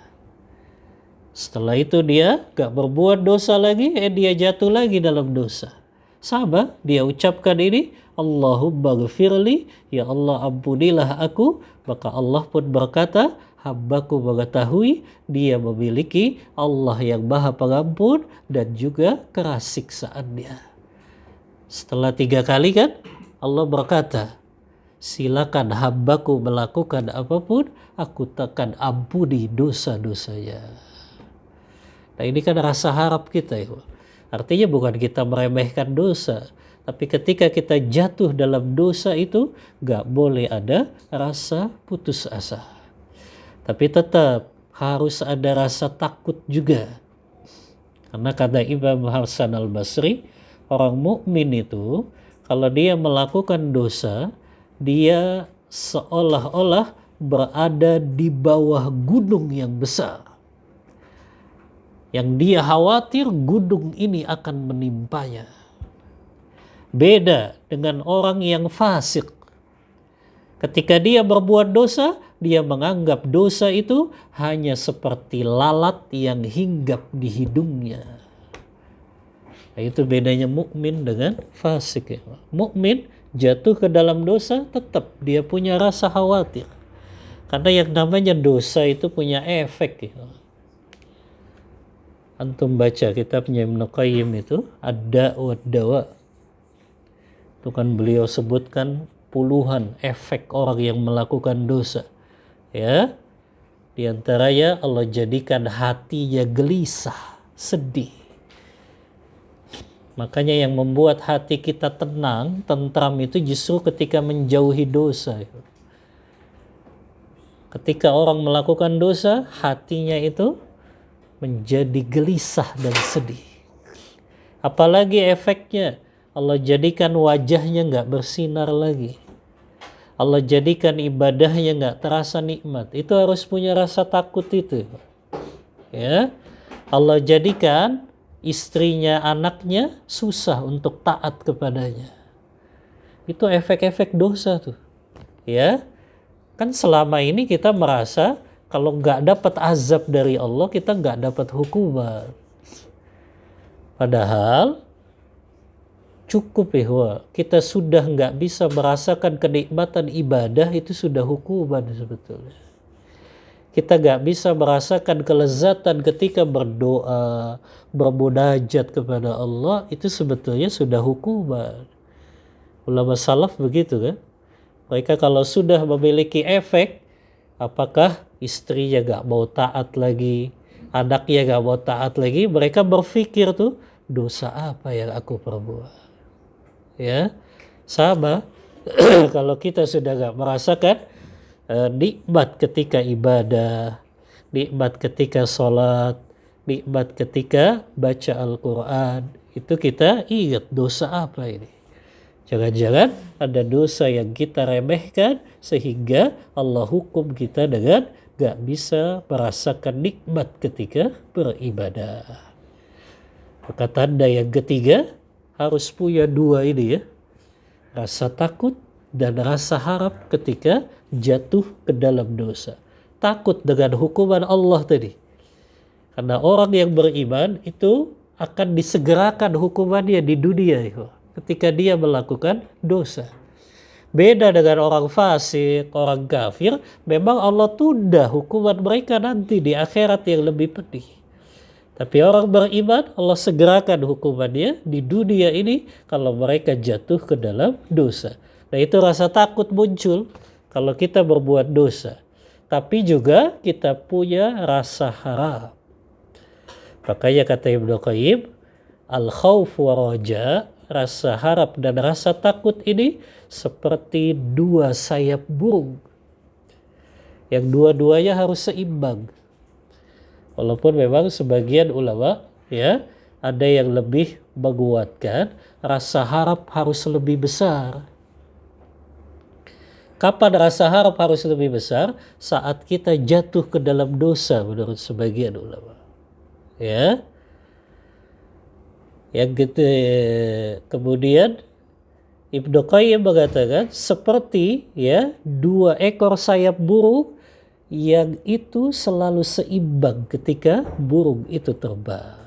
Setelah itu dia gak berbuat dosa lagi, dia jatuh lagi dalam dosa. Sabar, dia ucapkan ini, Allahumma ghafirli, ya Allah ampunilah aku. Maka Allah pun berkata, hambaku mengetahui dia memiliki Allah yang maha pengampun dan juga keras siksaannya. Setelah 3 kali kan, Allah berkata, silakan hambaku melakukan apapun, aku takkan ampuni dosa-dosanya. Nah ini kan rasa harap kita ya. Artinya bukan kita meremehkan dosa, tapi ketika kita jatuh dalam dosa itu gak boleh ada rasa putus asa. Tapi tetap harus ada rasa takut juga. Karena kata Imam Hasan al-Basri, orang mukmin itu kalau dia melakukan dosa, dia seolah-olah berada di bawah gunung yang besar. Yang dia khawatir gunung ini akan menimpanya. Beda dengan orang yang fasik. Ketika dia berbuat dosa, dia menganggap dosa itu hanya seperti lalat yang hinggap di hidungnya. Nah, itu bedanya mukmin dengan fasik. Mukmin jatuh ke dalam dosa, tetap dia punya rasa khawatir. Karena yang namanya dosa itu punya efek. Antum baca kitabnya Ibnu Qayyim itu, Ad-Da' Dawa. Itu kan beliau sebutkan puluhan efek orang yang melakukan dosa. Ya. Di antaranya Allah jadikan hatinya gelisah, sedih. Makanya yang membuat hati kita tenang, tentram itu justru ketika menjauhi dosa. Ketika orang melakukan dosa, hatinya itu menjadi gelisah dan sedih. Apalagi efeknya, Allah jadikan wajahnya nggak bersinar lagi. Allah jadikan ibadahnya nggak terasa nikmat. Itu harus punya rasa takut itu. Ya, Allah jadikan istrinya, anaknya susah untuk taat kepadanya. Itu efek-efek dosa tuh. Ya, kan selama ini kita merasa kalau nggak dapat azab dari Allah, kita nggak dapat hukuman. Padahal cukup ya, kita sudah nggak bisa merasakan kenikmatan ibadah, itu sudah hukuman sebetulnya. Kita nggak bisa merasakan kelezatan ketika berdoa, bermunajat kepada Allah, itu sebetulnya sudah hukuman. Ulama salaf begitu kan. Mereka kalau sudah memiliki efek, apakah istrinya gak mau taat lagi, anaknya gak mau taat lagi, mereka berpikir tuh, dosa apa yang aku perbuat. Ya, sama kalau kita sudah gak merasakan nikmat ketika ibadah, nikmat ketika sholat, nikmat ketika baca Al-Quran, itu kita ingat dosa apa ini. Jangan-jangan ada dosa yang kita remehkan sehingga Allah hukum kita dengan gak bisa merasakan nikmat ketika beribadah. Maka tanda yang ketiga harus punya 2 ini ya. Rasa takut dan rasa harap ketika jatuh ke dalam dosa. Takut dengan hukuman Allah tadi. Karena orang yang beriman itu akan disegerakan hukumannya di dunia itu, ketika dia melakukan dosa. Beda dengan orang fasik, orang kafir, memang Allah tunda hukuman mereka nanti di akhirat yang lebih pedih. Tapi orang beriman, Allah segerakan hukumannya di dunia ini kalau mereka jatuh ke dalam dosa. Nah itu rasa takut muncul kalau kita berbuat dosa. Tapi juga kita punya rasa harap. Makanya kata Ibnu Qayyim, al-khawf wa raja, rasa harap dan rasa takut ini seperti 2 sayap burung yang dua-duanya harus seimbang. Walaupun memang sebagian ulama ya ada yang lebih menguatkan rasa harap harus lebih besar. Kapan rasa harap harus lebih besar? Saat kita jatuh ke dalam dosa menurut sebagian ulama. Ya. Yang gitu, kemudian Ibnu Qayyim mengatakan seperti ya 2 ekor sayap burung yang itu selalu seimbang ketika burung itu terbang.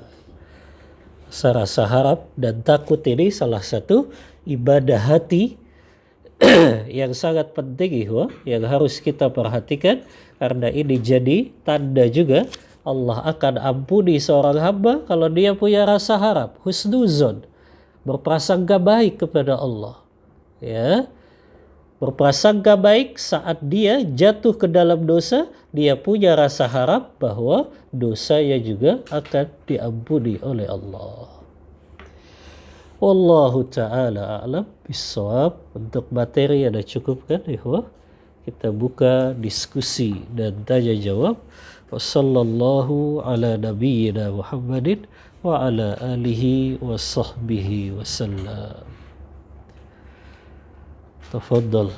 Rasa harap dan takut ini salah satu ibadah hati yang sangat penting yang harus kita perhatikan, karena ini jadi tanda juga Allah akan ampuni seorang hamba kalau dia punya rasa harap, husnuzon, berprasangka baik kepada Allah. Ya, berprasangka baik saat dia jatuh ke dalam dosa, dia punya rasa harap bahwa dosanya juga akan diampuni oleh Allah. Wallahu ta'ala a'lam bissawab. Untuk materi ada cukup kan ikhwah? Kita buka diskusi dan tanya jawab. Wassallallahu ala nabiyyina Muhammadin wa ala alihi wa sahbihi wasallam. Tafadhal.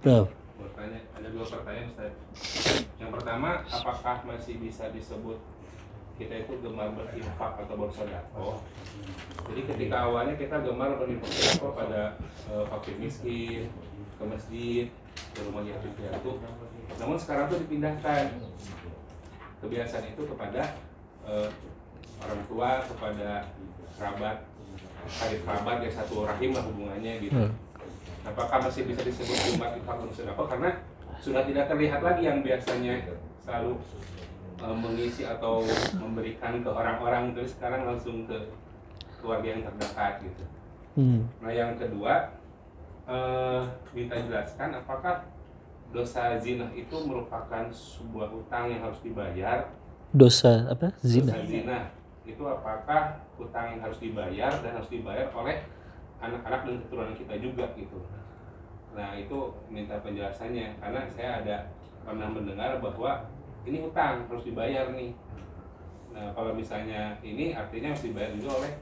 Nah, Ada 2 pertanyaan Ustaz. Yang pertama, apakah masih bisa disebut kita itu gemar berinfak atau bersedekah? Jadi ketika awalnya kita gemar berinfak pada fakir miskin, ke masjid, ke rumah yatim piatu. Namun sekarang tuh dipindahkan kebiasaan itu kepada orang tua, kepada kerabat, karib kerabat yang satu rahim lah hubungannya gitu. Apakah masih bisa disebut gemar infak atau bersedekah? Karena sudah tidak terlihat lagi yang biasanya selalu mengisi atau memberikan ke orang-orang, terus sekarang langsung ke keluarga yang terdekat gitu. Nah yang kedua, minta jelaskan apakah dosa zina itu merupakan sebuah hutang yang harus dibayar? Dosa apa? Zina. Dosa zina itu apakah hutang yang harus dibayar dan harus dibayar oleh anak-anak dan keturunan kita juga gitu? Nah itu minta penjelasannya, karena saya ada pernah mendengar bahwa ini hutang harus dibayar nih. Nah kalau misalnya ini artinya harus dibayar juga oleh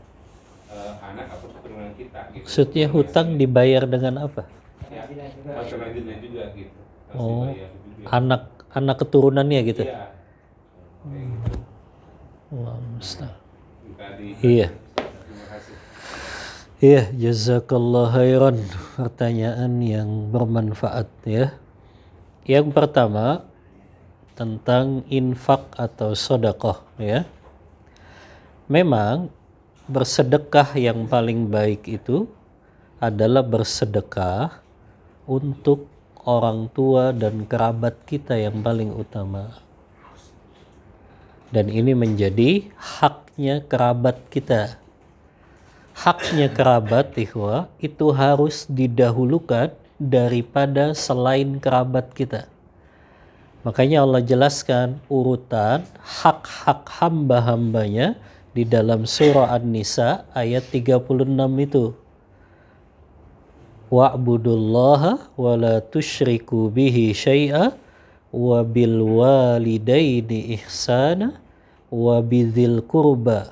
anak atau keturunan kita gitu. Maksudnya hutang dibayar dengan apa? Ya, macam-macamnya juga gitu. Harus Oh, dibayar juga. anak keturunannya gitu. Iya. Kayak gitu. Allah musta'an. Minta Iya. Terima kasih. Iya, jazakallah khairan. Pertanyaan yang bermanfaat ya. Yang pertama tentang infak atau sedekah ya. Memang bersedekah yang paling baik itu adalah bersedekah untuk orang tua dan kerabat kita yang paling utama. Dan ini menjadi haknya kerabat kita. Haknya kerabat ikhwah itu harus didahulukan daripada selain kerabat kita. Makanya Allah jelaskan urutan hak-hak hamba-hambanya di dalam surah An-Nisa ayat 36 itu. Wa'budullaha wa la tusyriku bihi syai'a wa bil walidaini ihsana wa bidzil qurba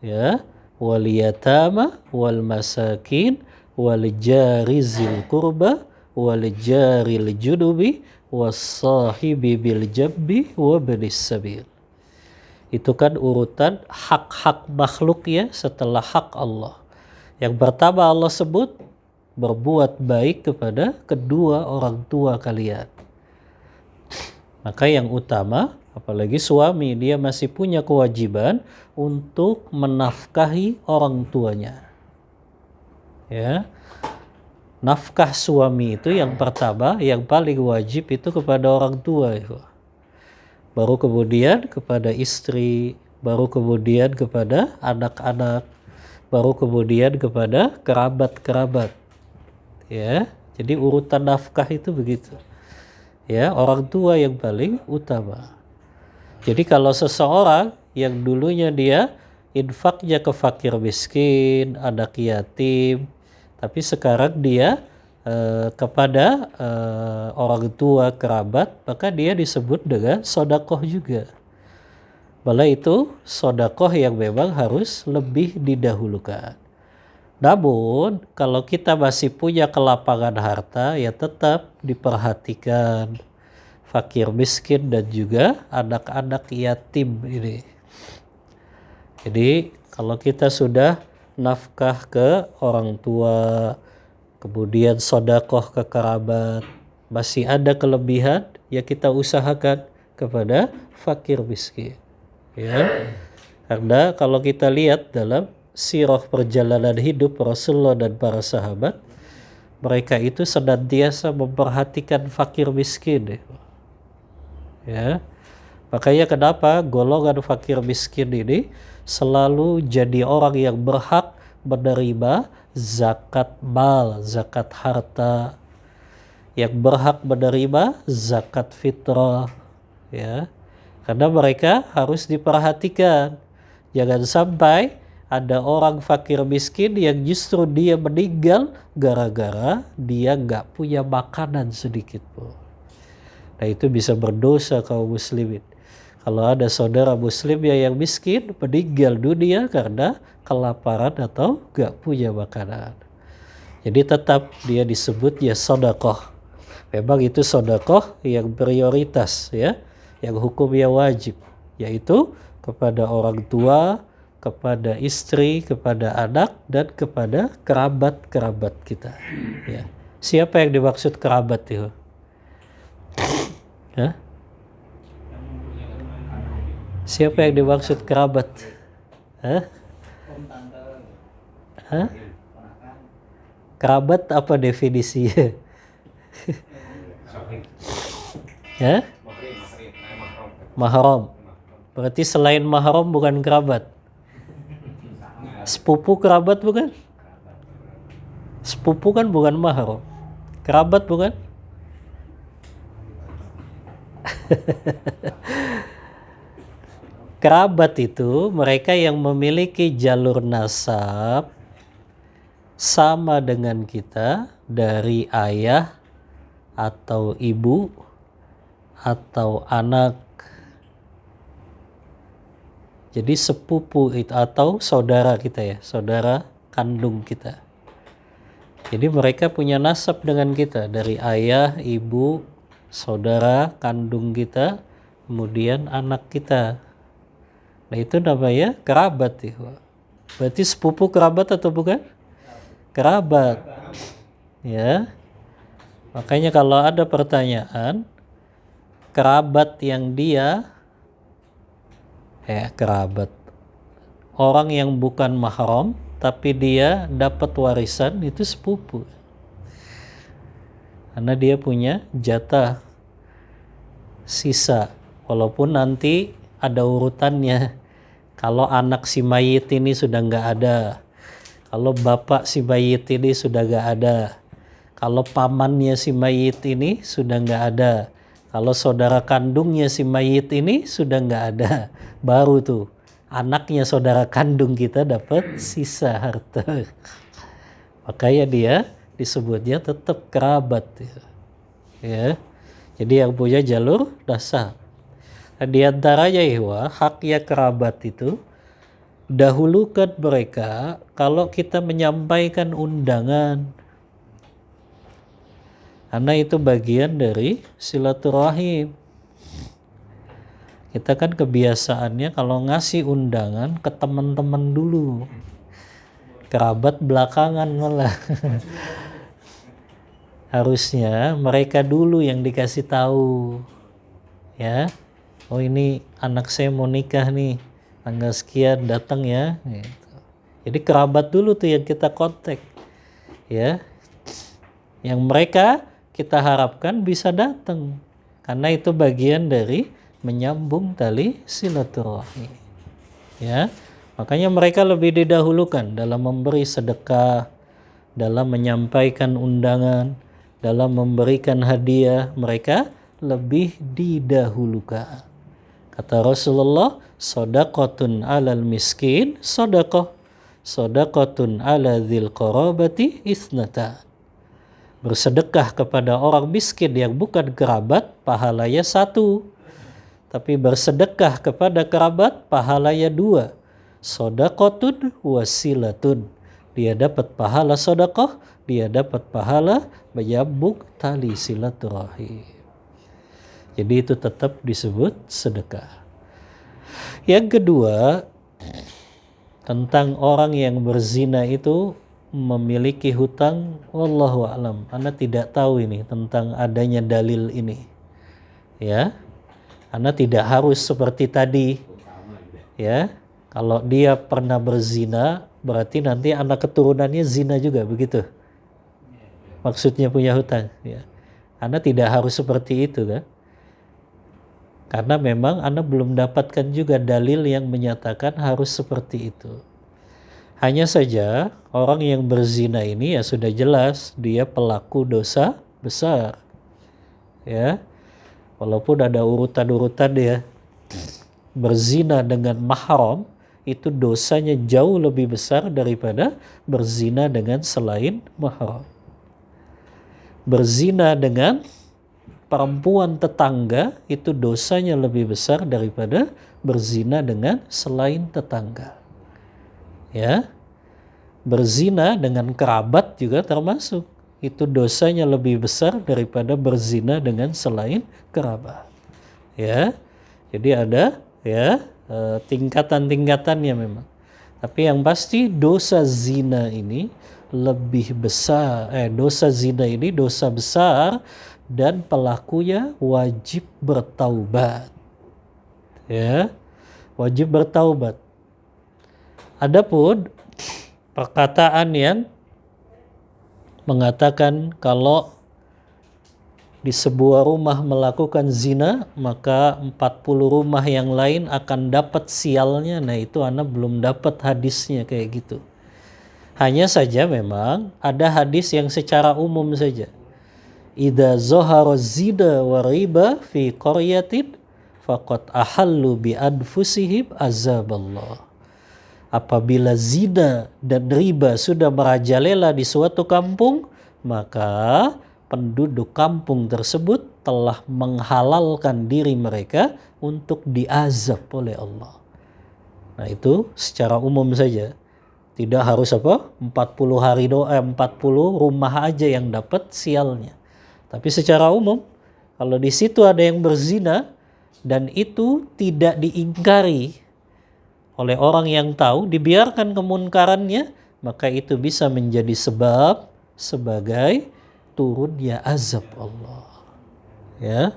ya wal yatama wal masakin wal jari zil qurba wal jaril junubi was sahibi bil jabbi wa binis sabil. Itu kan urutan hak-hak makhluk ya setelah hak Allah. Yang pertama Allah sebut berbuat baik kepada kedua orang tua kalian. Maka yang utama, apalagi suami, dia masih punya kewajiban untuk menafkahi orang tuanya. Ya. Nafkah suami itu yang pertama, yang paling wajib itu kepada orang tua itu. Baru kemudian kepada istri, baru kemudian kepada anak-anak, baru kemudian kepada kerabat-kerabat. Ya, jadi urutan nafkah itu begitu. Ya, orang tua yang paling utama. Jadi kalau seseorang yang dulunya dia infaknya ke fakir miskin, anak yatim, tapi sekarang dia kepada orang tua kerabat, maka dia disebut dengan sedekah juga. Malah itu sodakoh yang memang harus lebih didahulukan. Namun kalau kita masih punya kelapangan harta, ya tetap diperhatikan fakir miskin dan juga anak-anak yatim ini. Jadi kalau kita sudah nafkah ke orang tua, kemudian sodakoh ke kerabat, masih ada kelebihan, ya kita usahakan kepada fakir miskin. Ya, karena kalau kita lihat dalam sirah perjalanan hidup Rasulullah dan para sahabat, mereka itu senantiasa memperhatikan fakir miskin. Ya, makanya kenapa golongan fakir miskin ini selalu jadi orang yang berhak menerima zakat mal, zakat harta, yang berhak menerima zakat fitrah, ya. Karena mereka harus diperhatikan. Jangan sampai ada orang fakir miskin yang justru dia meninggal gara-gara dia nggak punya makanan sedikit pun. Nah itu bisa berdosa kaum muslimin. Kalau ada saudara muslim yang miskin meninggal dunia karena kelaparan atau nggak punya makanan. Jadi tetap dia disebut ya sodakoh. Memang itu sodakoh yang prioritas ya, yang hukumnya wajib, yaitu kepada orang tua, kepada istri, kepada anak, dan kepada kerabat-kerabat kita. Ya. Siapa yang dimaksud kerabat itu? Hah? Siapa yang dimaksud kerabat? Hah? Hah? Kerabat apa definisinya? Ya? Mahram. Berarti selain mahram bukan kerabat. Sepupu kerabat bukan? Sepupu kan bukan mahram. Kerabat bukan? Kerabat itu mereka yang memiliki jalur nasab sama dengan kita dari ayah atau ibu atau anak. Jadi sepupu itu atau saudara kita ya, saudara kandung kita. Jadi mereka punya nasab dengan kita dari ayah, ibu, saudara kandung kita, kemudian anak kita. Nah itu namanya kerabat ya. Berarti sepupu kerabat atau bukan? Kerabat. Ya. Makanya kalau ada pertanyaan, kerabat yang dia kerabat orang yang bukan mahram tapi dia dapat warisan itu sepupu. Karena dia punya jatah sisa walaupun nanti ada urutannya. Kalau anak si mayit ini sudah nggak ada, kalau bapak si mayit ini sudah nggak ada, kalau pamannya si mayit ini sudah nggak ada, kalau saudara kandungnya si mayit ini sudah nggak ada, baru tuh anaknya saudara kandung kita dapat sisa harta. Makanya dia disebutnya tetap kerabat. Ya. Jadi yang punya jalur nasab. Di antaranya haknya kerabat itu dahulukan mereka kalau kita menyampaikan undangan. Karena itu bagian dari silaturahim. Kita kan kebiasaannya kalau ngasih undangan ke teman-teman dulu. Kerabat belakangan malah. Harusnya mereka dulu yang dikasih tahu. Ya. Oh ini anak saya mau nikah nih. Tanggal sekian datang ya. Gitu. Jadi kerabat dulu tuh yang kita kontak. Ya. Yang mereka kita harapkan bisa datang. Karena itu bagian dari menyambung tali silaturahmi. Ya. Makanya mereka lebih didahulukan dalam memberi sedekah, dalam menyampaikan undangan, dalam memberikan hadiah, mereka lebih didahulukan. Kata Rasulullah, shadaqatun 'alal miskin, shadaqatun 'ala dzil qarabati isnata. Bersedekah kepada orang miskin yang bukan kerabat, pahalanya 1. Tapi bersedekah kepada kerabat pahalanya 2. Sodaqotun wasilatun. Dia dapat pahala sodakoh, dia dapat pahala menyambung tali silaturahim. Jadi itu tetap disebut sedekah. Yang kedua, tentang orang yang berzina itu memiliki hutang, wallahu a'lam. Ana tidak tahu ini tentang adanya dalil ini. Ya. Ana tidak harus seperti tadi. Ya. Kalau dia pernah berzina, berarti nanti anak keturunannya zina juga, begitu? Maksudnya punya hutang. Ya. Anda tidak harus seperti itu kan? Karena memang Anda belum dapatkan juga dalil yang menyatakan harus seperti itu. Hanya saja orang yang berzina ini ya sudah jelas dia pelaku dosa besar. Ya. Walaupun ada urutan-urutan dia berzina dengan mahram, itu dosanya jauh lebih besar daripada berzina dengan selain mahram. Berzina dengan perempuan tetangga itu dosanya lebih besar daripada berzina dengan selain tetangga. Ya. Berzina dengan kerabat juga termasuk. Itu dosanya lebih besar daripada berzina dengan selain kerabat. Ya. Jadi ada ya tingkatan-tingkatannya memang. Tapi yang pasti dosa zina ini lebih besar. Dosa zina ini dosa besar dan pelakunya wajib bertaubat. Ya, wajib bertaubat. Adapun perkataan yang mengatakan kalau di sebuah rumah melakukan zina, maka 40 rumah yang lain akan dapat sialnya. Nah itu Anda belum dapat hadisnya kayak gitu. Hanya saja memang ada hadis yang secara umum saja. Idza zahara zina wa riba fi qaryatin faqad ahallu bi anfusihim azaballah. Apabila zina dan riba sudah merajalela di suatu kampung, maka penduduk kampung tersebut telah menghalalkan diri mereka untuk diazab oleh Allah. Nah itu secara umum saja. Tidak harus 40 hari 40 rumah aja yang dapat sialnya. Tapi secara umum, kalau di situ ada yang berzina dan itu tidak diingkari oleh orang yang tahu, dibiarkan kemunkarannya, maka itu bisa menjadi sebab sebagai turunnya azab Allah. Ya.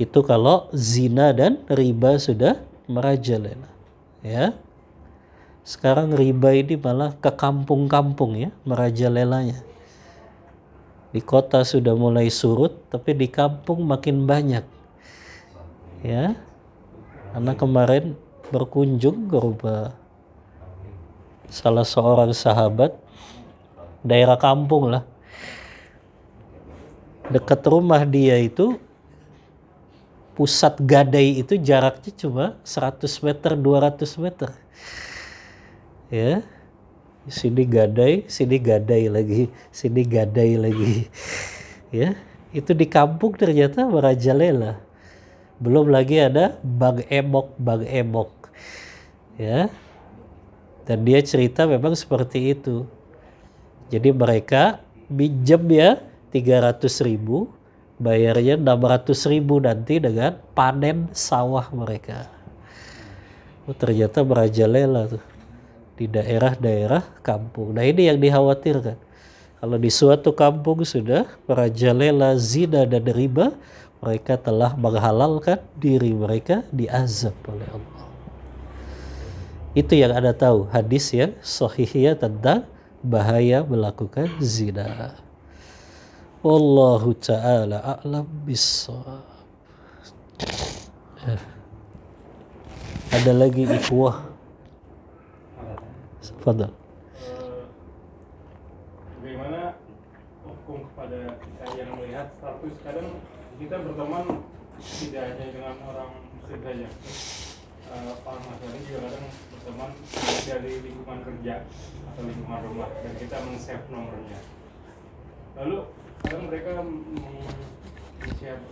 Itu kalau zina dan riba sudah merajalela. Ya. Sekarang riba ini malah ke kampung-kampung ya, merajalelanya. Di kota sudah mulai surut, tapi di kampung makin banyak. Ya. Karena kemarin berkunjung ke rumah salah seorang sahabat, daerah kampung lah. Dekat rumah dia itu pusat gadai itu jaraknya cuma 100 meter, 200 meter. Ya. Sini gadai lagi, sini gadai lagi. Ya, itu di kampung ternyata merajalela. Belum lagi ada bang emok. Ya. Dan dia cerita memang seperti itu. Jadi mereka pinjam ya 300.000, bayarnya 600.000 nanti dengan panen sawah mereka. Ternyata merajalela tuh di daerah-daerah kampung. Nah ini yang dikhawatirkan. Kalau di suatu kampung sudah merajalela zina dan riba, mereka telah menghalalkan diri mereka diazab oleh Allah. Itu yang Anda tahu, hadis yang sahihnya tentang bahaya melakukan zina. Wallahu ta'ala a'lam bissawab. Ada lagi ikhwah. Fadal. Bagaimana hukum kepada kita yang melihat status kadang kita berteman tidak hanya dengan orang muslim saja. Orang Nasrani juga kadang berteman dari lingkungan kerja atau lingkungan rumah dan kita men-save nomornya. Lalu kadang mereka men-share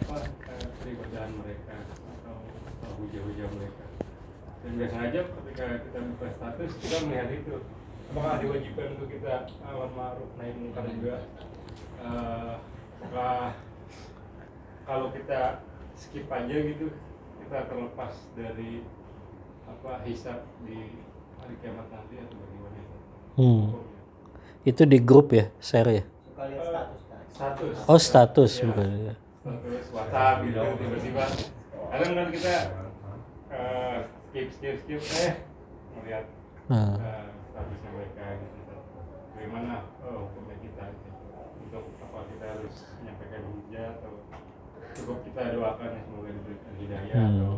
peribadahan mereka atau hujah-hujah mereka. Dan nggak sengaja ketika kita buka status kita melihat itu, apakah diwajibkan untuk kita amar ma'ruf nahi munkar juga? Apakah kalau kita skip aja gitu kita terlepas dari hisab di hari kiamat nanti atau bagaimana? Itu di grup ya, share ya? Status. Oh, status Ya, bukan ya. status WhatsApp gitu tiba-tiba kadang kan kita skip melihat statusnya mereka gitu. Bagaimana hukumnya kita gitu. Untuk apa kita harus menyampaikan hujah atau cukup kita doakan ya semoga diberikan hidayah atau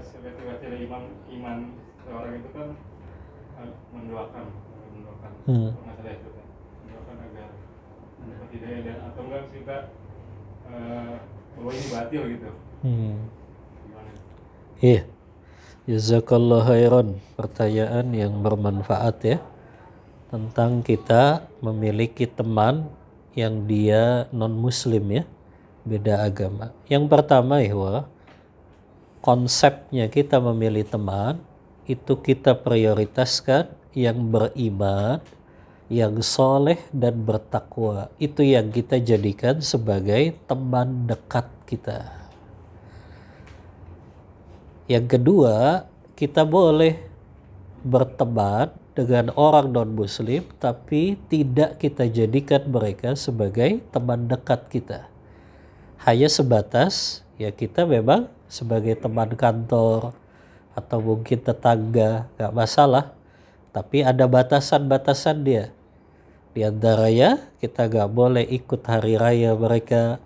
sekecil-kecil iman seorang itu kan mendoakan masalah itu kan, mendoakan agar mendapat hidayah dan atau enggak kita bahwa ini batil gitu. Gimana? Iya. Jazakallah khairan, pertanyaan yang bermanfaat ya, tentang kita memiliki teman yang dia non muslim ya, beda agama. Yang pertama ya, konsepnya kita memilih teman itu kita prioritaskan yang beriman, yang soleh dan bertakwa. Itu yang kita jadikan sebagai teman dekat kita. Yang kedua, kita boleh berteman dengan orang non-muslim tapi tidak kita jadikan mereka sebagai teman dekat kita. Hanya sebatas ya kita memang sebagai teman kantor atau mungkin tetangga, gak masalah. Tapi ada batasan-batasan dia. Di antaranya kita gak boleh ikut hari raya mereka,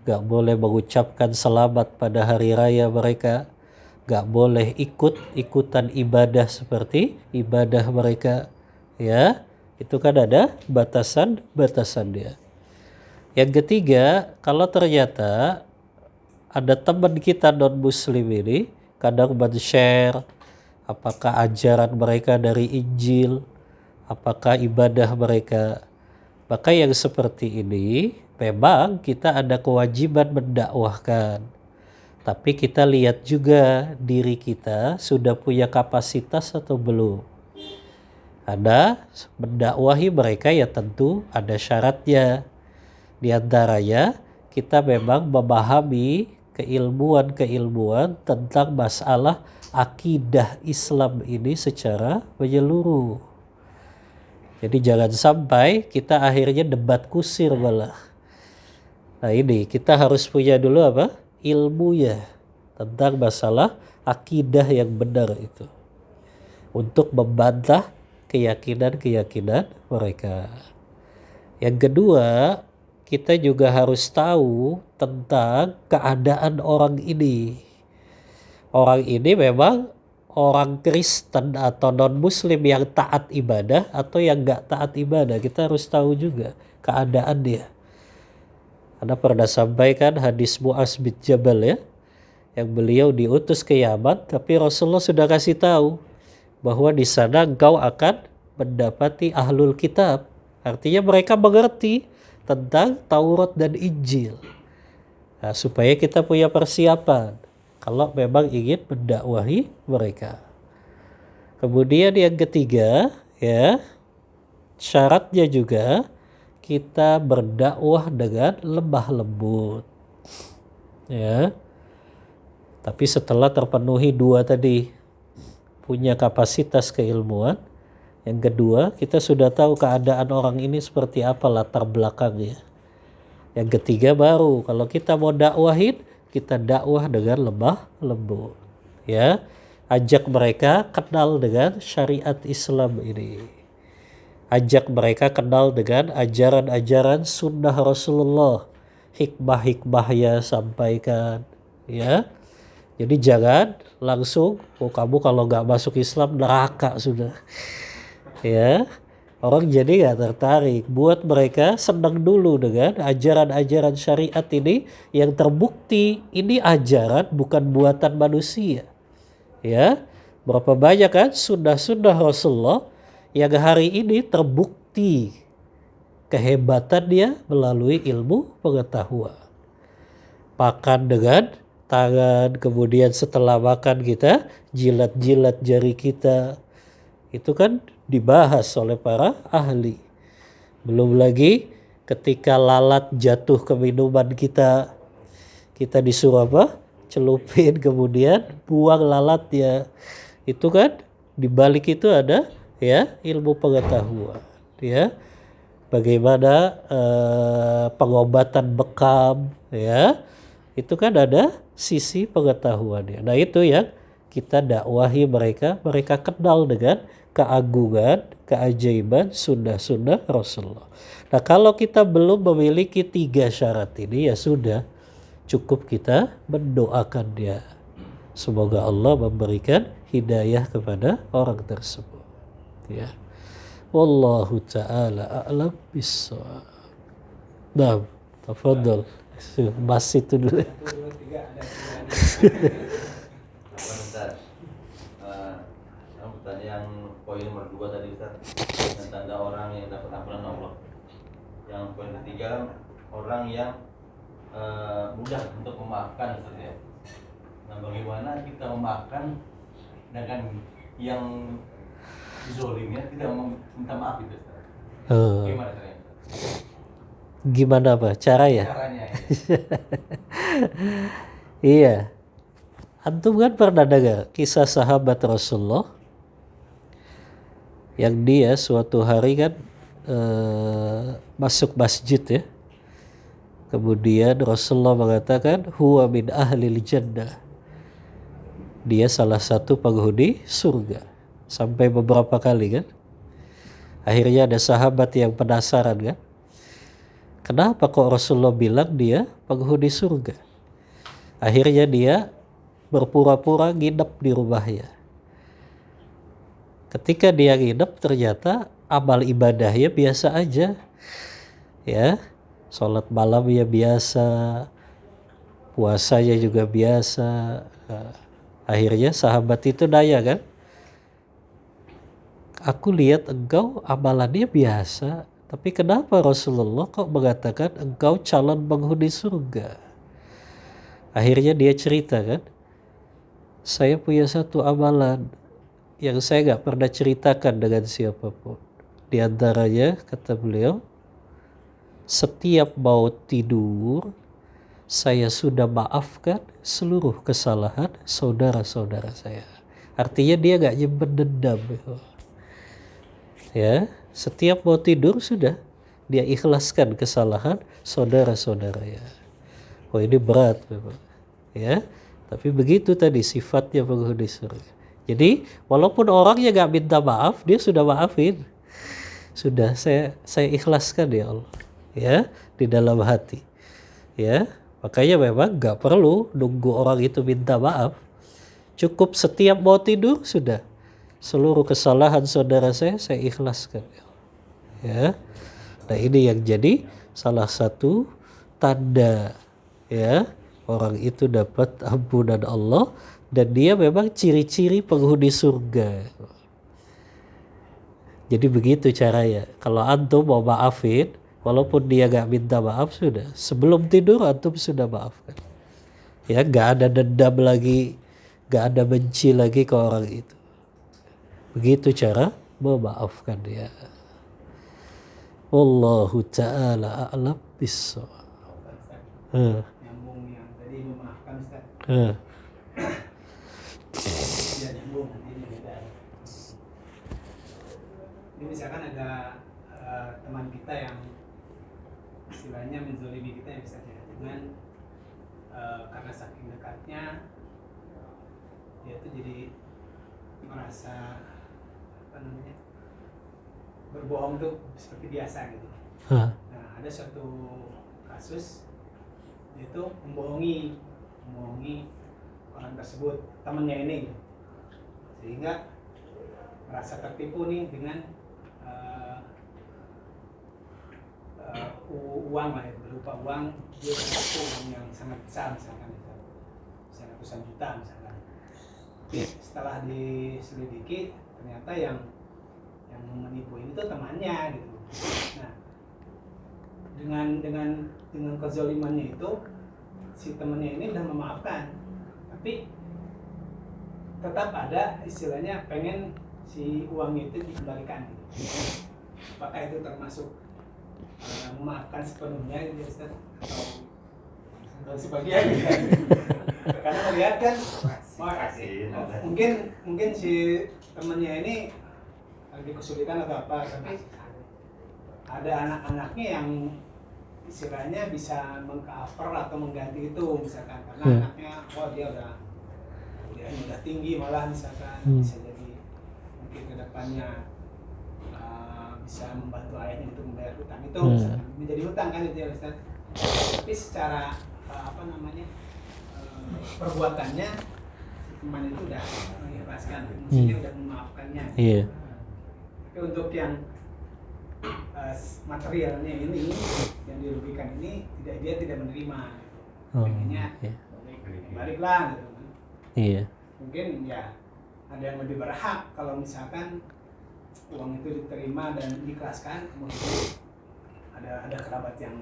gak boleh mengucapkan selamat pada hari raya mereka, gak boleh ikutan ibadah seperti ibadah mereka, ya. Itu kan ada batasan-batasan dia. Yang ketiga, kalau ternyata ada teman kita non muslim ini kadang men-share apakah ajaran mereka dari Injil, apakah ibadah mereka, maka yang seperti ini memang kita ada kewajiban mendakwahkan. Tapi kita lihat juga diri kita sudah punya kapasitas atau belum. Ada mendakwahi mereka ya tentu ada syaratnya. Di antaranya kita memang memahami keilmuan tentang masalah akidah Islam ini secara menyeluruh. Jadi jangan sampai kita akhirnya debat kusir malah. Nah ini kita harus punya dulu apa? Ilmunya tentang masalah akidah yang benar itu untuk membantah keyakinan mereka. Yang kedua, kita juga harus tahu tentang keadaan orang ini. Orang ini memang orang Kristen atau non-Muslim yang taat ibadah atau yang gak taat ibadah. Kita harus tahu juga keadaan dia. Anda pernah sampaikan hadis Mu'az bin Jabal ya, yang beliau diutus ke Yaman, tapi Rasulullah sudah kasih tahu bahwa di sana engkau akan mendapati ahlul kitab. Artinya mereka mengerti tentang Taurat dan Injil. Nah, supaya kita punya persiapan kalau memang ingin mendakwahi mereka. Kemudian yang ketiga ya, syaratnya juga kita berdakwah dengan lemah lembut. Ya. Tapi setelah terpenuhi dua tadi, punya kapasitas keilmuan. Yang kedua, kita sudah tahu keadaan orang ini seperti apa latar belakangnya. Yang ketiga baru, kalau kita mau dakwahin, kita dakwah dengan lemah lembut. Ya, ajak mereka kenal dengan syariat Islam ini. Ajak mereka kenal dengan ajaran-ajaran sunnah Rasulullah. Hikmah-hikmahnya sampaikan. Ya, jadi jangan langsung, kamu kalau gak masuk Islam neraka sudah. Ya, orang jadi gak tertarik. Buat mereka senang dulu dengan ajaran-ajaran syariat ini yang terbukti ini ajaran bukan buatan manusia. Ya, berapa banyak kan sunnah-sunnah Rasulullah yang hari ini terbukti kehebatan dia melalui ilmu pengetahuan. Makan dengan tangan, kemudian setelah makan kita jilat-jilat jari kita. Itu kan dibahas oleh para ahli. Belum lagi ketika lalat jatuh ke minuman kita disuruh apa? Celupin kemudian buang lalatnya. Itu kan di balik itu ada ya ilmu pengetahuan, ya. Bagaimana pengobatan bekam, ya. Itu kan ada sisi pengetahuannya. Nah, itu yang kita dakwahi mereka kenal dengan keagungan, keajaiban sunnah-sunnah Rasulullah. Nah, kalau kita belum memiliki 3 syarat ini, ya sudah, cukup kita mendoakan dia. Semoga Allah memberikan hidayah kepada orang tersebut. Ya. Wallahu ta'ala a'lam bissawab. Nah, tafadhol. Mas itu dulu. Ustaz, yang poin nomor 2 tadi Ustaz, yang tanda orang yang dapat ampunan Allah. Yang poin ketiga, orang yang mudah untuk memaafkan Ustaz ya. Nah, bagaimana kita memaafkan dengan yang zolimnya tidak minta maaf itu Ustaz? Gimana caranya? Gimana apa? Cara ya? Caranya ya. Iya. Antum kan pernah dengar kisah sahabat Rasulullah yang dia suatu hari kan masuk masjid ya. Kemudian Rasulullah mengatakan huwa min ahlil jannah. Dia salah satu penghuni surga. Sampai beberapa kali kan. Akhirnya ada sahabat yang penasaran kan. Kenapa kok Rasulullah bilang dia penghuni surga? Akhirnya dia berpura-pura nginep di rumahnya. Ketika dia nginep ternyata amal ibadahnya biasa aja. Ya, sholat malam ya biasa, puasanya juga biasa. Nah, akhirnya sahabat itu nanya kan, aku lihat engkau amalannya biasa, tapi kenapa Rasulullah kok mengatakan engkau calon penghuni surga? Akhirnya dia cerita kan, saya punya satu amalan yang saya gak pernah ceritakan dengan siapapun. Di antaranya, kata beliau, setiap mau tidur, saya sudah maafkan seluruh kesalahan saudara-saudara saya. Artinya dia gak nyimpen dendam. Ya, setiap mau tidur sudah dia ikhlaskan kesalahan saudara-saudaranya. Oh, ini berat memang. Ya, tapi begitu tadi sifatnya penghuni surga. Jadi walaupun orangnya gak minta maaf, dia sudah maafin. Sudah saya ikhlaskan ya Allah. Ya, di dalam hati. Ya, makanya memang gak perlu nunggu orang itu minta maaf. Cukup setiap mau tidur sudah. Seluruh kesalahan saudara saya ikhlaskan. Ya. Nah, ini yang jadi salah satu tanda ya orang itu dapat ampunan Allah, dan dia memang ciri-ciri penghuni surga. Jadi begitu caranya. Kalau antum mau maafin, walaupun dia gak minta maaf, sudah sebelum tidur antum sudah maafkan. Ya, gak ada dendam lagi, gak ada benci lagi ke orang itu. Begitu cara memaafkan dia. Wallahu ta'ala a'lam bissawab. Nyambung yang tadi memaafkan Ustaz. Ya, nyambung nanti ini beda. Ini misalkan ada teman kita yang istilahnya menzolimi kita ya Ustaz ya, dengan karena saking dekatnya dia tuh jadi merasa berbohong tuh seperti biasa gitu. Nah, ada suatu kasus yaitu membohongi orang tersebut, temannya ini gitu. Sehingga merasa tertipu nih dengan uang lah ya, berupa uang, dia tertipu uang yang sangat besar misalkan bisa ratusan juta misalkan. Setelah diselidiki ternyata yang menipu ini tuh temannya gitu. Nah, dengan kezalimannya itu si temennya ini udah memaafkan, tapi tetap ada istilahnya pengen si uangnya itu dikembalikan. Apakah itu termasuk memaafkan sepenuhnya gitu, Ustaz? Atau sebagian gitu? Karena melihat kan mungkin si temennya ini lagi kesulitan atau apa, tapi ada anak-anaknya yang istilahnya bisa mengcover atau mengganti itu misalkan, karena anaknya dia udah tinggi malah misalkan, bisa jadi mungkin kedepannya bisa membantu ayahnya untuk membayar hutang itu, misalkan menjadi hutang kan itu ya Ustaz. Tapi secara perbuatannya teman itu udah mengikhlaskan, maksudnya udah memaafkannya. Tapi untuk yang materialnya ini yang dirugikan ini dia tidak menerima, pengennya baliklah gitu kan. Mungkin ya ada yang lebih berhak kalau misalkan uang itu diterima dan diikhlaskan, kemudian ada kerabat yang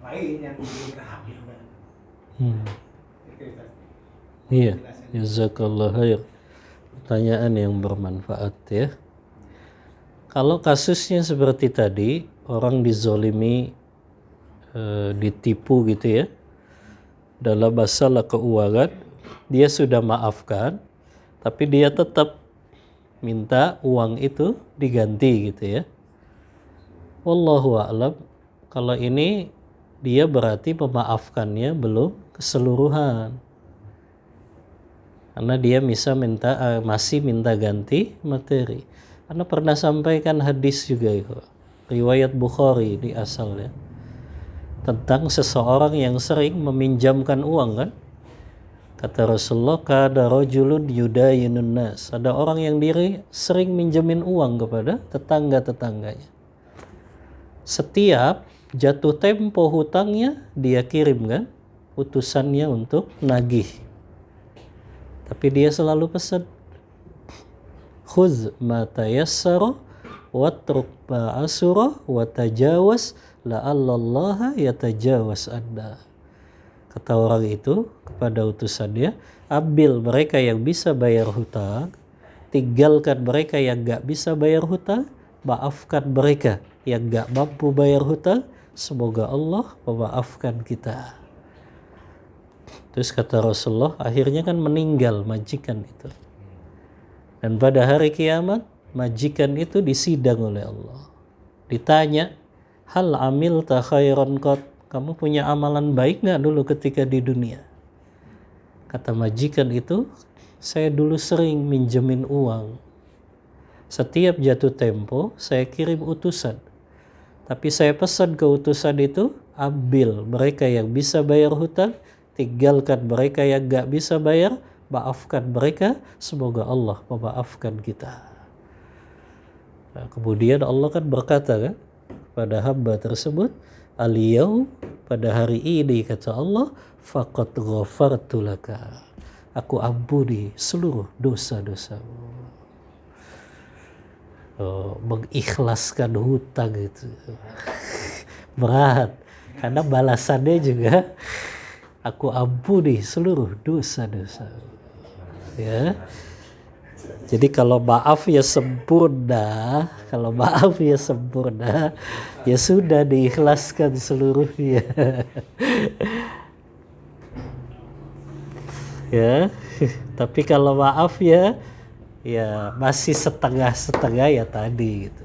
lain yang lebih berhak gitu kan. Iya, jazakallah khair. Pertanyaan yang bermanfaat ya. Kalau kasusnya seperti tadi, orang dizolimi, ditipu gitu ya, dalam masalah keuangan, dia sudah maafkan, tapi dia tetap minta uang itu diganti gitu ya. Wallahu a'lam, kalau ini dia berarti memaafkannya belum keseluruhan. Karena dia masih minta ganti materi. Karena pernah sampaikan hadis juga itu, riwayat Bukhari di asalnya, tentang seseorang yang sering meminjamkan uang kan. Kata Rasulullah, kada rajulun yudayinun nas, ada orang yang sering minjemin uang kepada tetangga-tetangganya. Setiap jatuh tempo hutangnya dia kirim kan utusannya untuk nagih. Tapi dia selalu pesan, khudz ma tayassara watruk ma asura wa tajawaz la'allallaha yatajawaz anna. Kata orang itu kepada utusannya, ambil mereka yang bisa bayar hutang, tinggalkan mereka yang gak bisa bayar hutang, maafkan mereka yang gak mampu bayar hutang, semoga Allah memaafkan kita. Terus kata Rasulullah, akhirnya kan meninggal majikan itu. Dan pada hari kiamat, majikan itu disidang oleh Allah. Ditanya, hal amilta khairan qat, kamu punya amalan baik gak dulu ketika di dunia? Kata majikan itu, saya dulu sering minjemin uang. Setiap jatuh tempo, saya kirim utusan. Tapi saya pesan ke utusan itu, ambil mereka yang bisa bayar hutang, tinggalkan mereka yang gak bisa bayar, maafkan mereka, semoga Allah memaafkan kita. Nah, kemudian Allah kan berkata kan pada hamba tersebut, al-yaum, pada hari ini kata Allah, faqad ghafartu laka, aku ampuni seluruh dosa-dosamu. Mengikhlaskan hutang itu berat, karena balasannya juga aku ampuni seluruh dosa-dosa. Ya. Jadi kalau maaf ya sempurna, ya sudah diikhlaskan seluruhnya. Ya. Tapi kalau maaf ya masih setengah-setengah ya tadi gitu.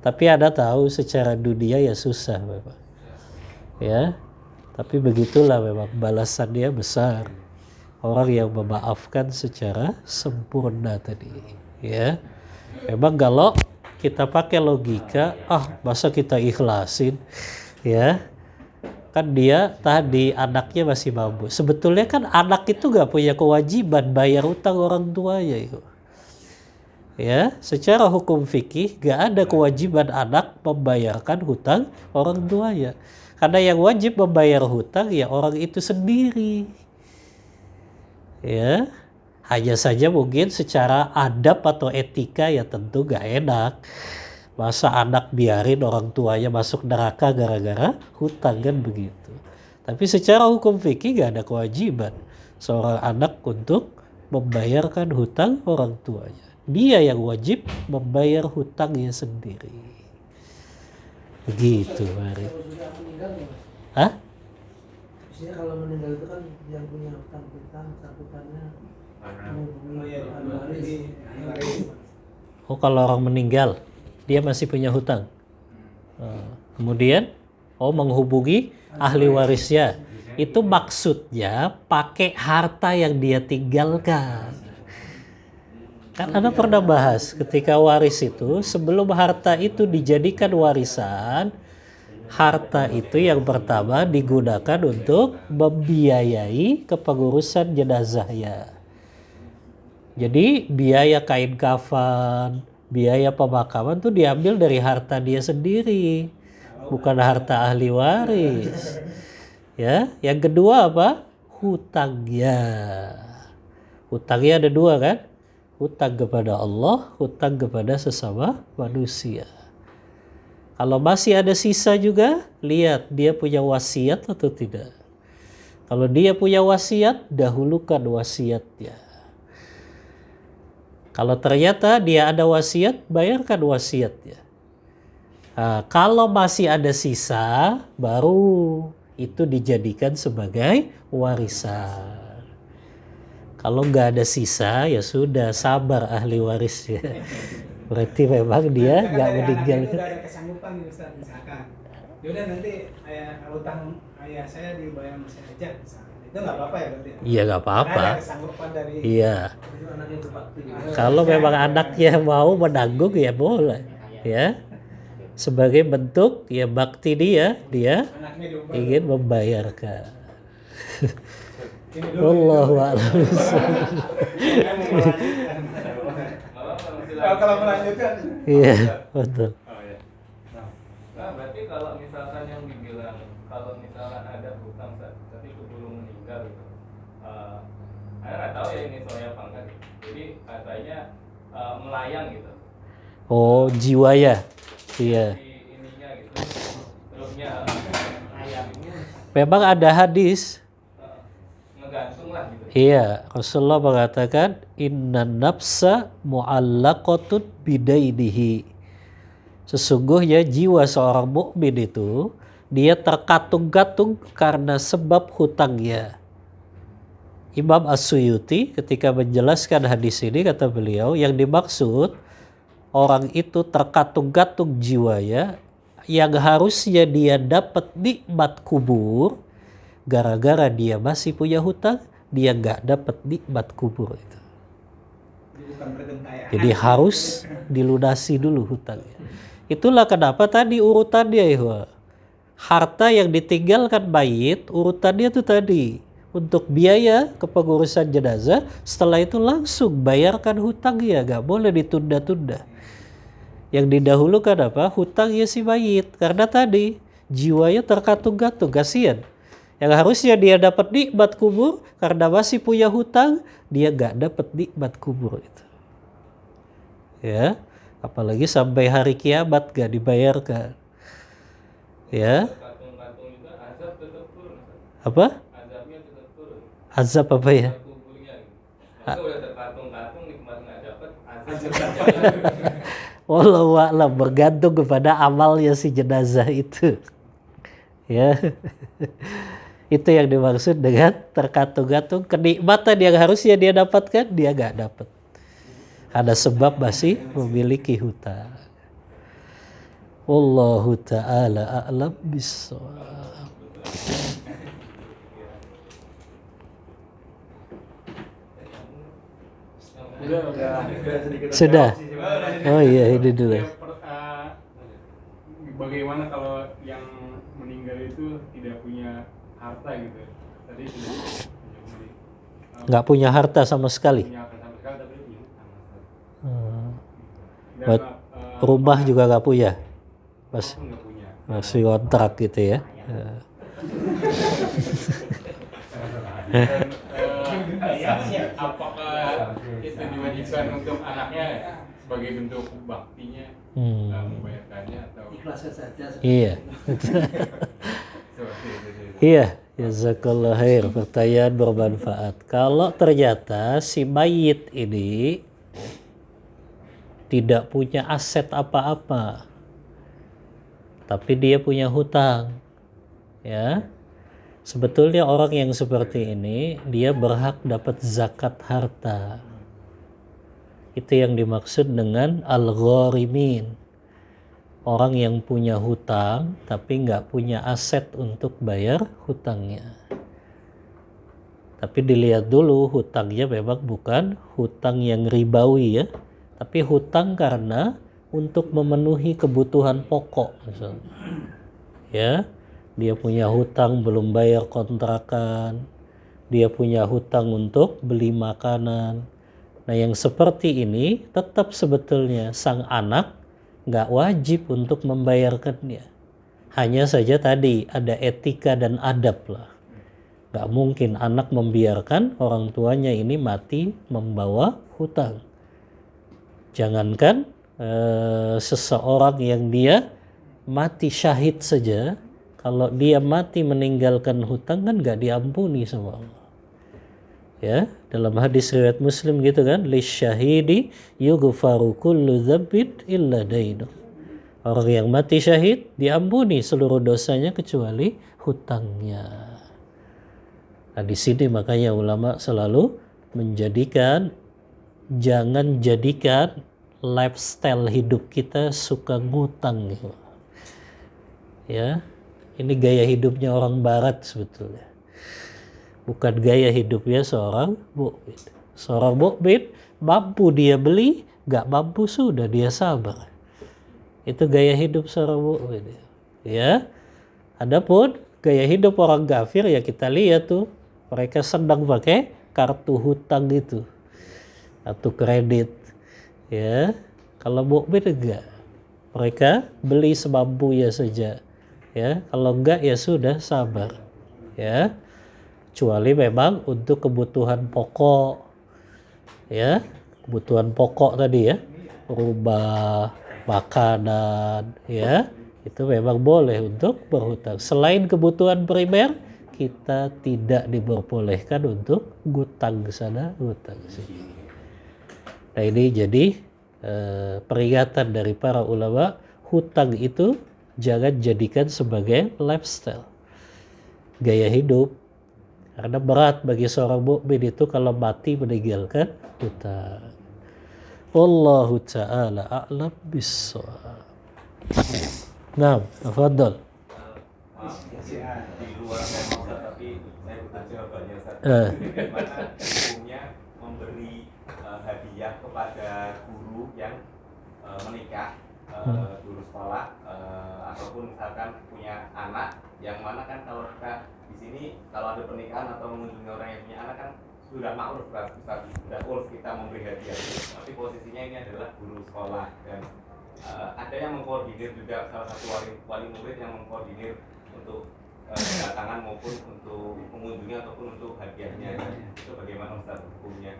Tapi Anda tahu secara dunia ya susah Bapak. Ya. Tapi begitulah memang balasannya besar. Orang yang memaafkan secara sempurna tadi, ya. Memang kalau kita pakai logika, masa kita ikhlasin, ya. Kan dia tadi anaknya masih mampu. Sebetulnya kan anak itu gak punya kewajiban bayar utang orang tuanya itu. Ya, secara hukum fikih gak ada kewajiban anak membayarkan hutang orang tuanya. Karena yang wajib membayar hutang ya orang itu sendiri. Ya, hanya saja mungkin secara adab atau etika ya tentu gak enak Masa anak biarin orang tuanya masuk neraka gara-gara hutang, kan begitu. Tapi secara hukum fikih gak ada kewajiban seorang anak untuk membayarkan hutang orang tuanya. Dia yang wajib membayar hutangnya sendiri. Begitu, Mari. Kalau sudah meninggal ya, Mas? Hah? Biasanya kalau meninggal itu kan yang punya hutang-hutang, cakupannya menghubungi iya, ahli waris. Oh, kalau orang meninggal, dia masih punya hutang. Kemudian, menghubungi ahli warisnya. Itu maksudnya pakai harta yang dia tinggalkan. Kan Anda pernah bahas ketika waris itu, sebelum harta itu dijadikan warisan, harta itu yang pertama digunakan untuk membiayai kepengurusan jenazahnya. Jadi biaya kain kafan, biaya pemakaman tuh diambil dari harta dia sendiri, bukan harta ahli waris. Ya, yang kedua apa? Hutangnya. Hutangnya ada dua kan? Hutang kepada Allah, hutang kepada sesama manusia. Kalau masih ada sisa juga, lihat dia punya wasiat atau tidak. Kalau dia punya wasiat, dahulukan wasiatnya. Kalau ternyata dia ada wasiat, bayarkan wasiatnya. Nah, kalau masih ada sisa, baru itu dijadikan sebagai warisan. Kalau nggak ada sisa, ya sudah, sabar ahli warisnya. Berarti memang dia nggak meninggal. Udah ada kesanggupan nih Ustaz, misalkan. Yaudah nanti hutang ayah saya dibayar sama saya aja misalkan. Itu nggak apa-apa ya berarti? Iya, nggak apa-apa. Karena ada kesanggupan dari Iya. Itu anaknya berbakti. Kalau memang anaknya mau menanggung, ya boleh. Ya. Sebagai bentuk ya bakti dia anaknya diubah. ingin membayarkan. Ini dulu. Wallahu a'lam. Kalau melanjutkan. Iya, betul. Oh ya. Nah, berarti kalau misalkan yang dibilang kalau misalkan ada hutang tapi keburu meninggal gitu, saya nggak tahu ya ini soalnya apa enggak gitu. Jadi katanya melayang gitu. Oh, jiwa ya. Iya. Si ininya gitu, rohnya melayang. Memang ada hadis. Ngegantung lah gitu. Iya, Rasulullah mengatakan inna nafsa mu'allaqatun bidainihi. Sesungguhnya jiwa seorang mukmin itu dia terkatung-katung karena sebab hutangnya. Imam As-Suyuti ketika menjelaskan hadis ini kata beliau, yang dimaksud orang itu terkatung-katung jiwanya yang harusnya dia dapat nikmat kubur, gara-gara dia masih punya hutang, dia nggak dapat nikmat kubur itu. Bukan pergentayangan. Jadi harus dilunasi dulu hutangnya. Itulah kenapa tadi urutannya ya. Harta yang ditinggalkan mayit, urutannya itu tadi. Untuk biaya kepengurusan jenazah, setelah itu langsung bayarkan hutangnya, nggak boleh ditunda-tunda. Yang didahulukan apa? Hutangnya si mayit. Karena tadi jiwanya terkatung-katung, kasihan. Yang harusnya dia dapat nikmat kubur, karena masih punya hutang, dia nggak dapat nikmat kubur itu. Ya, apalagi sampai hari kiamat gak dibayarkan. Ya. Katung-katung juga azab tetap turun. Apa? Azabnya tetap turun. Azab apa ya? Kuburnya gitu. Maka udah terkatung-katung nikmat nggak dapat azab. Wallahu a'lam, bergantung kepada amalnya si jenazah itu. Ya. Itu yang dimaksud dengan terkatung-katung, kenikmatan yang harusnya dia dapatkan dia nggak dapat. Ada sebab masih memiliki hutang. Wallahu ta'ala a'lam bissawab. Sudah. Oh iya, ini dulu. Bagaimana kalau yang meninggal itu tidak punya harta gitu? Tadi sudah Nggak punya harta sama sekali. punya harta sama sekali tapi punya hutang. Dan, Buat rumah juga nggak punya. Pas pun nggak punya. masih kontrak gitu ya. Dan, apakah itu diwajibkan untuk anaknya sebagai bentuk baktinya membayarkannya atau Ikhlaskan saja. Iya. seperti itu. Iya, jazakallah khair. Pertanyaan bermanfaat. Kalau ternyata si mayit ini tidak punya aset apa-apa, tapi dia punya hutang, ya. Sebetulnya orang yang seperti ini dia berhak dapat zakat harta. Itu yang dimaksud dengan al-gharimin. Orang yang punya hutang tapi nggak punya aset untuk bayar hutangnya. Tapi dilihat dulu hutangnya memang bukan hutang yang ribawi ya, tapi hutang karena untuk memenuhi kebutuhan pokok misalnya. Ya, dia punya hutang belum bayar kontrakan, dia punya hutang untuk beli makanan. Nah yang seperti ini tetap sebetulnya sang anak nggak wajib untuk membayarkannya. Hanya saja tadi ada etika dan adab lah. Nggak mungkin anak membiarkan orang tuanya ini mati membawa hutang. Jangankan seseorang yang dia mati syahid saja, kalau dia mati meninggalkan hutang kan nggak diampuni sama Allah. Ya, dalam hadis riwayat Muslim gitu kan, lisyahidi yughfaru kullu dzambin illa dainu. Orang yang mati syahid diampuni seluruh dosanya kecuali hutangnya. Nah, di sini makanya ulama selalu menjadikan jangan jadikan lifestyle hidup kita suka ngutang gitu. Ya, ini gaya hidupnya orang barat sebetulnya. Bukan gaya hidupnya seorang mukmin. Seorang mukmin mampu dia beli, gak mampu sudah dia sabar. Itu gaya hidup seorang mukmin. Ya. Adapun gaya hidup orang kafir ya kita lihat tuh, mereka sedang pakai kartu hutang itu atau kredit. Ya. Kalau mukmin enggak. Mereka beli semampunya saja. Ya, kalau enggak ya sudah sabar. Ya. Kecuali memang untuk kebutuhan pokok. Ya, kebutuhan pokok tadi ya. Rumah, makanan, ya. Itu memang boleh untuk berhutang. Selain kebutuhan primer, kita tidak diperbolehkan untuk ngutang ke sana, ngutang ke sini. Nah, ini jadi peringatan dari para ulama, hutang itu jangan jadikan sebagai lifestyle, gaya hidup, karena berat bagi seorang mukmin itu kalau mati meninggalkan hutang. Wallahu ta'ala a'lam bis-shawab. Nah, tafadhol. Di luar tema Ustaz, tapi saya butuh jawabannya Ustaz. Bagaimana hukumnya memberi hadiah kepada guru yang menikah, guru sekolah, ataupun misalkan punya anak, yang mana kan kalau kita di sini kalau ada pernikahan atau mengunjungi orang yang punya anak kan sudah ma'ruf, sudah urf kita memberi hadiah. Tapi posisinya ini adalah guru sekolah dan ada yang mengkoordinir juga, salah satu wali murid yang mengkoordinir untuk kedatangan maupun untuk mengunjungi ataupun untuk hadiahnya. Itu bagaimana Ustaz hukumnya?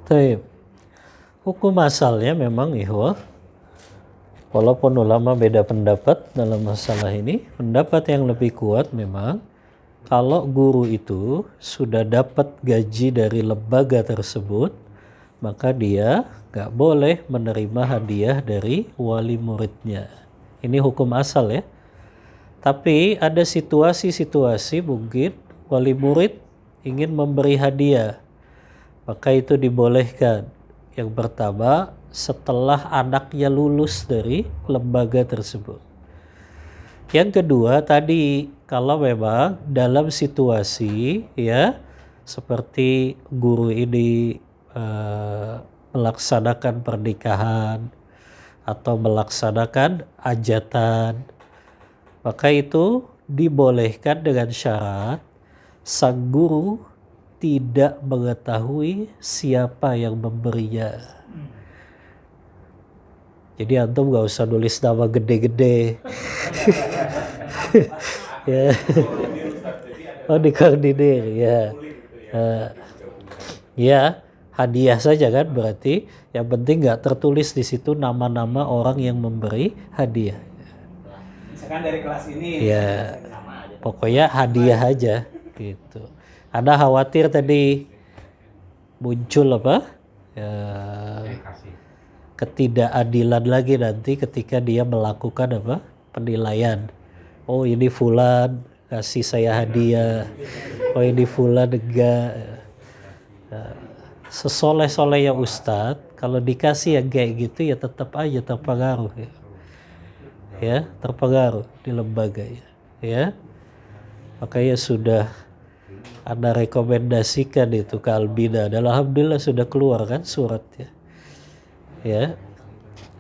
Baik. Hukum asalnya memang ikhwah, walaupun ulama beda pendapat dalam masalah ini, pendapat yang lebih kuat memang kalau guru itu sudah dapat gaji dari lembaga tersebut, maka dia gak boleh menerima hadiah dari wali muridnya. Ini hukum asal ya. Tapi ada situasi-situasi mungkin wali murid ingin memberi hadiah, maka itu dibolehkan. Yang pertama, setelah anaknya lulus dari lembaga tersebut. Yang kedua tadi, kalau memang dalam situasi ya seperti guru ini melaksanakan pernikahan atau melaksanakan hajatan, maka itu dibolehkan dengan syarat sang guru tidak mengetahui siapa yang memberinya. Jadi antum gak usah nulis nama gede-gede. Ya. Oh, dikoordinir ya. Ya, hadiah saja kan, berarti yang penting nggak tertulis di situ nama-nama orang yang memberi hadiah. Misalkan dari kelas ini. Ya, pokoknya hadiah aja gitu. Anda khawatir tadi muncul apa? Ya, ketidakadilan lagi nanti ketika dia melakukan apa? Penilaian. Oh ini fulan kasih saya hadiah. Oh ini fulan enggak. Sesoleh-solehnya Ustadz, kalau dikasih yang kayak gitu ya tetap aja terpengaruh ya. Ya, terpengaruh di lembaga ya. Makanya sudah Anda rekomendasikan itu ke Albina dan alhamdulillah sudah keluar kan suratnya. Ya.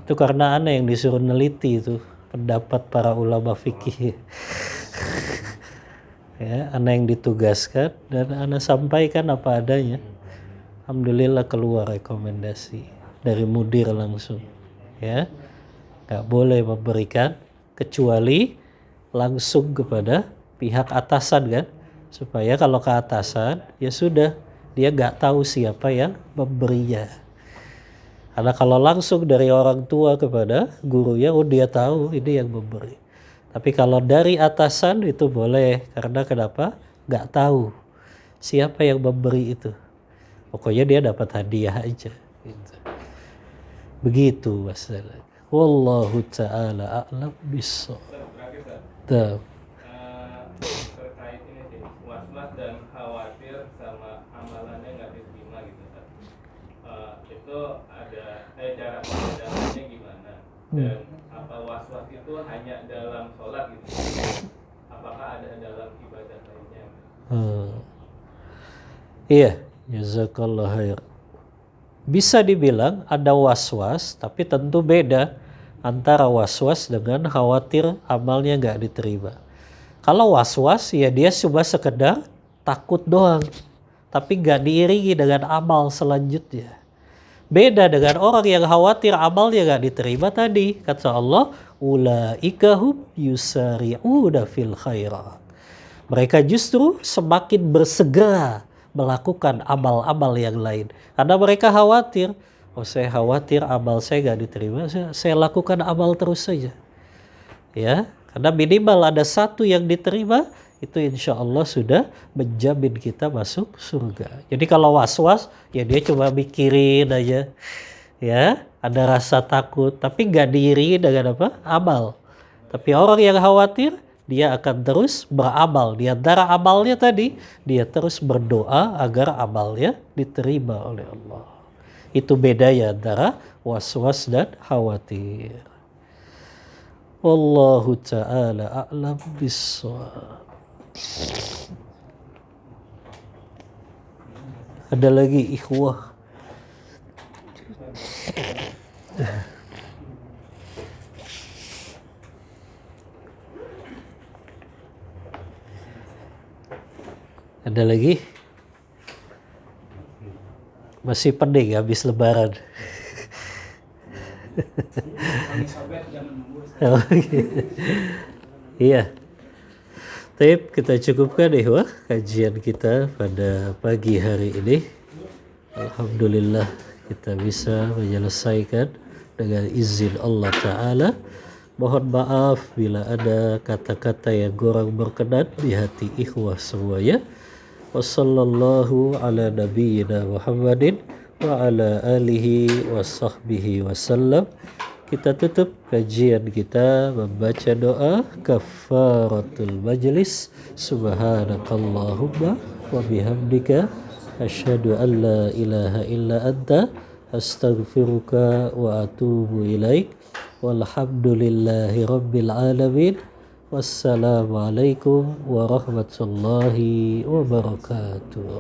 Itu karena Anda yang disuruh neliti itu pendapat para ulama fikih. Ya, Anda yang ditugaskan dan Anda sampaikan apa adanya. Alhamdulillah keluar rekomendasi dari mudir langsung. Ya. Nggak boleh memberikan kecuali langsung kepada pihak atasan kan, supaya kalau ke atasan ya sudah dia nggak tahu siapa yang memberinya. Karena kalau langsung dari orang tua kepada gurunya, oh dia tahu ini yang memberi. Tapi kalau dari atasan itu boleh, karena kenapa? Nggak tahu siapa yang memberi itu. Pokoknya dia dapat hadiah aja. Gitu. Begitu masalahnya. Wallahu ta'ala a'lam bissawab. Terkait ini sih, was-was dan khawatir sama amalannya nggak diterima gitu kan. Itu ada cara pembedaannya gimana? Dan apa was-was itu hanya dalam sholat gitu? Apakah ada dalam ibadah lainnya? Iya, jazakallah khair. Bisa dibilang ada was-was, tapi tentu beda antara was-was dengan khawatir amalnya nggak diterima. Kalau was-was ya dia cuma sekedar takut doang, tapi nggak diiringi dengan amal selanjutnya. Beda dengan orang yang khawatir amalnya nggak diterima tadi. Kata Allah, ulaika hum yusari'una fil khairat. Mereka justru semakin bersegera melakukan amal-amal yang lain. Karena mereka khawatir, oh saya khawatir amal saya nggak diterima, saya lakukan amal terus saja. Ya, karena minimal ada satu yang diterima, itu insya Allah sudah menjamin kita masuk surga. Jadi kalau was-was, ya dia cuma mikirin aja. Ya, ada rasa takut, tapi nggak diiringi dengan apa? Amal. Tapi orang yang khawatir, dia akan terus beramal. Di antara amalnya tadi, dia terus berdoa agar amalnya diterima oleh Allah. Itu bedanya antara was-was dan khawatir. Wallahu ta'ala a'lam bissawab. Ada lagi ikhwah. Ada lagi? Masih pening habis lebaran. Iya. Baik, kita cukupkan ya kajian kita pada pagi hari ini. Alhamdulillah kita bisa menyelesaikan dengan izin Allah Ta'ala. Mohon maaf bila ada kata-kata yang kurang berkenan di hati ikhwah semuanya. Wassallallahu ala nabiyyina Muhammadin wa ala alihi wa sahbihi wasallam. Kita tutup kajian kita membaca doa kafaratul majlis. Subhanakallahumma wa bihamdika asyhadu an la ilaha illa anta astaghfiruka wa atubu ilaik. Walhamdulillahi rabbil alamin. Wassalamualaikum warahmatullahi wabarakatuh.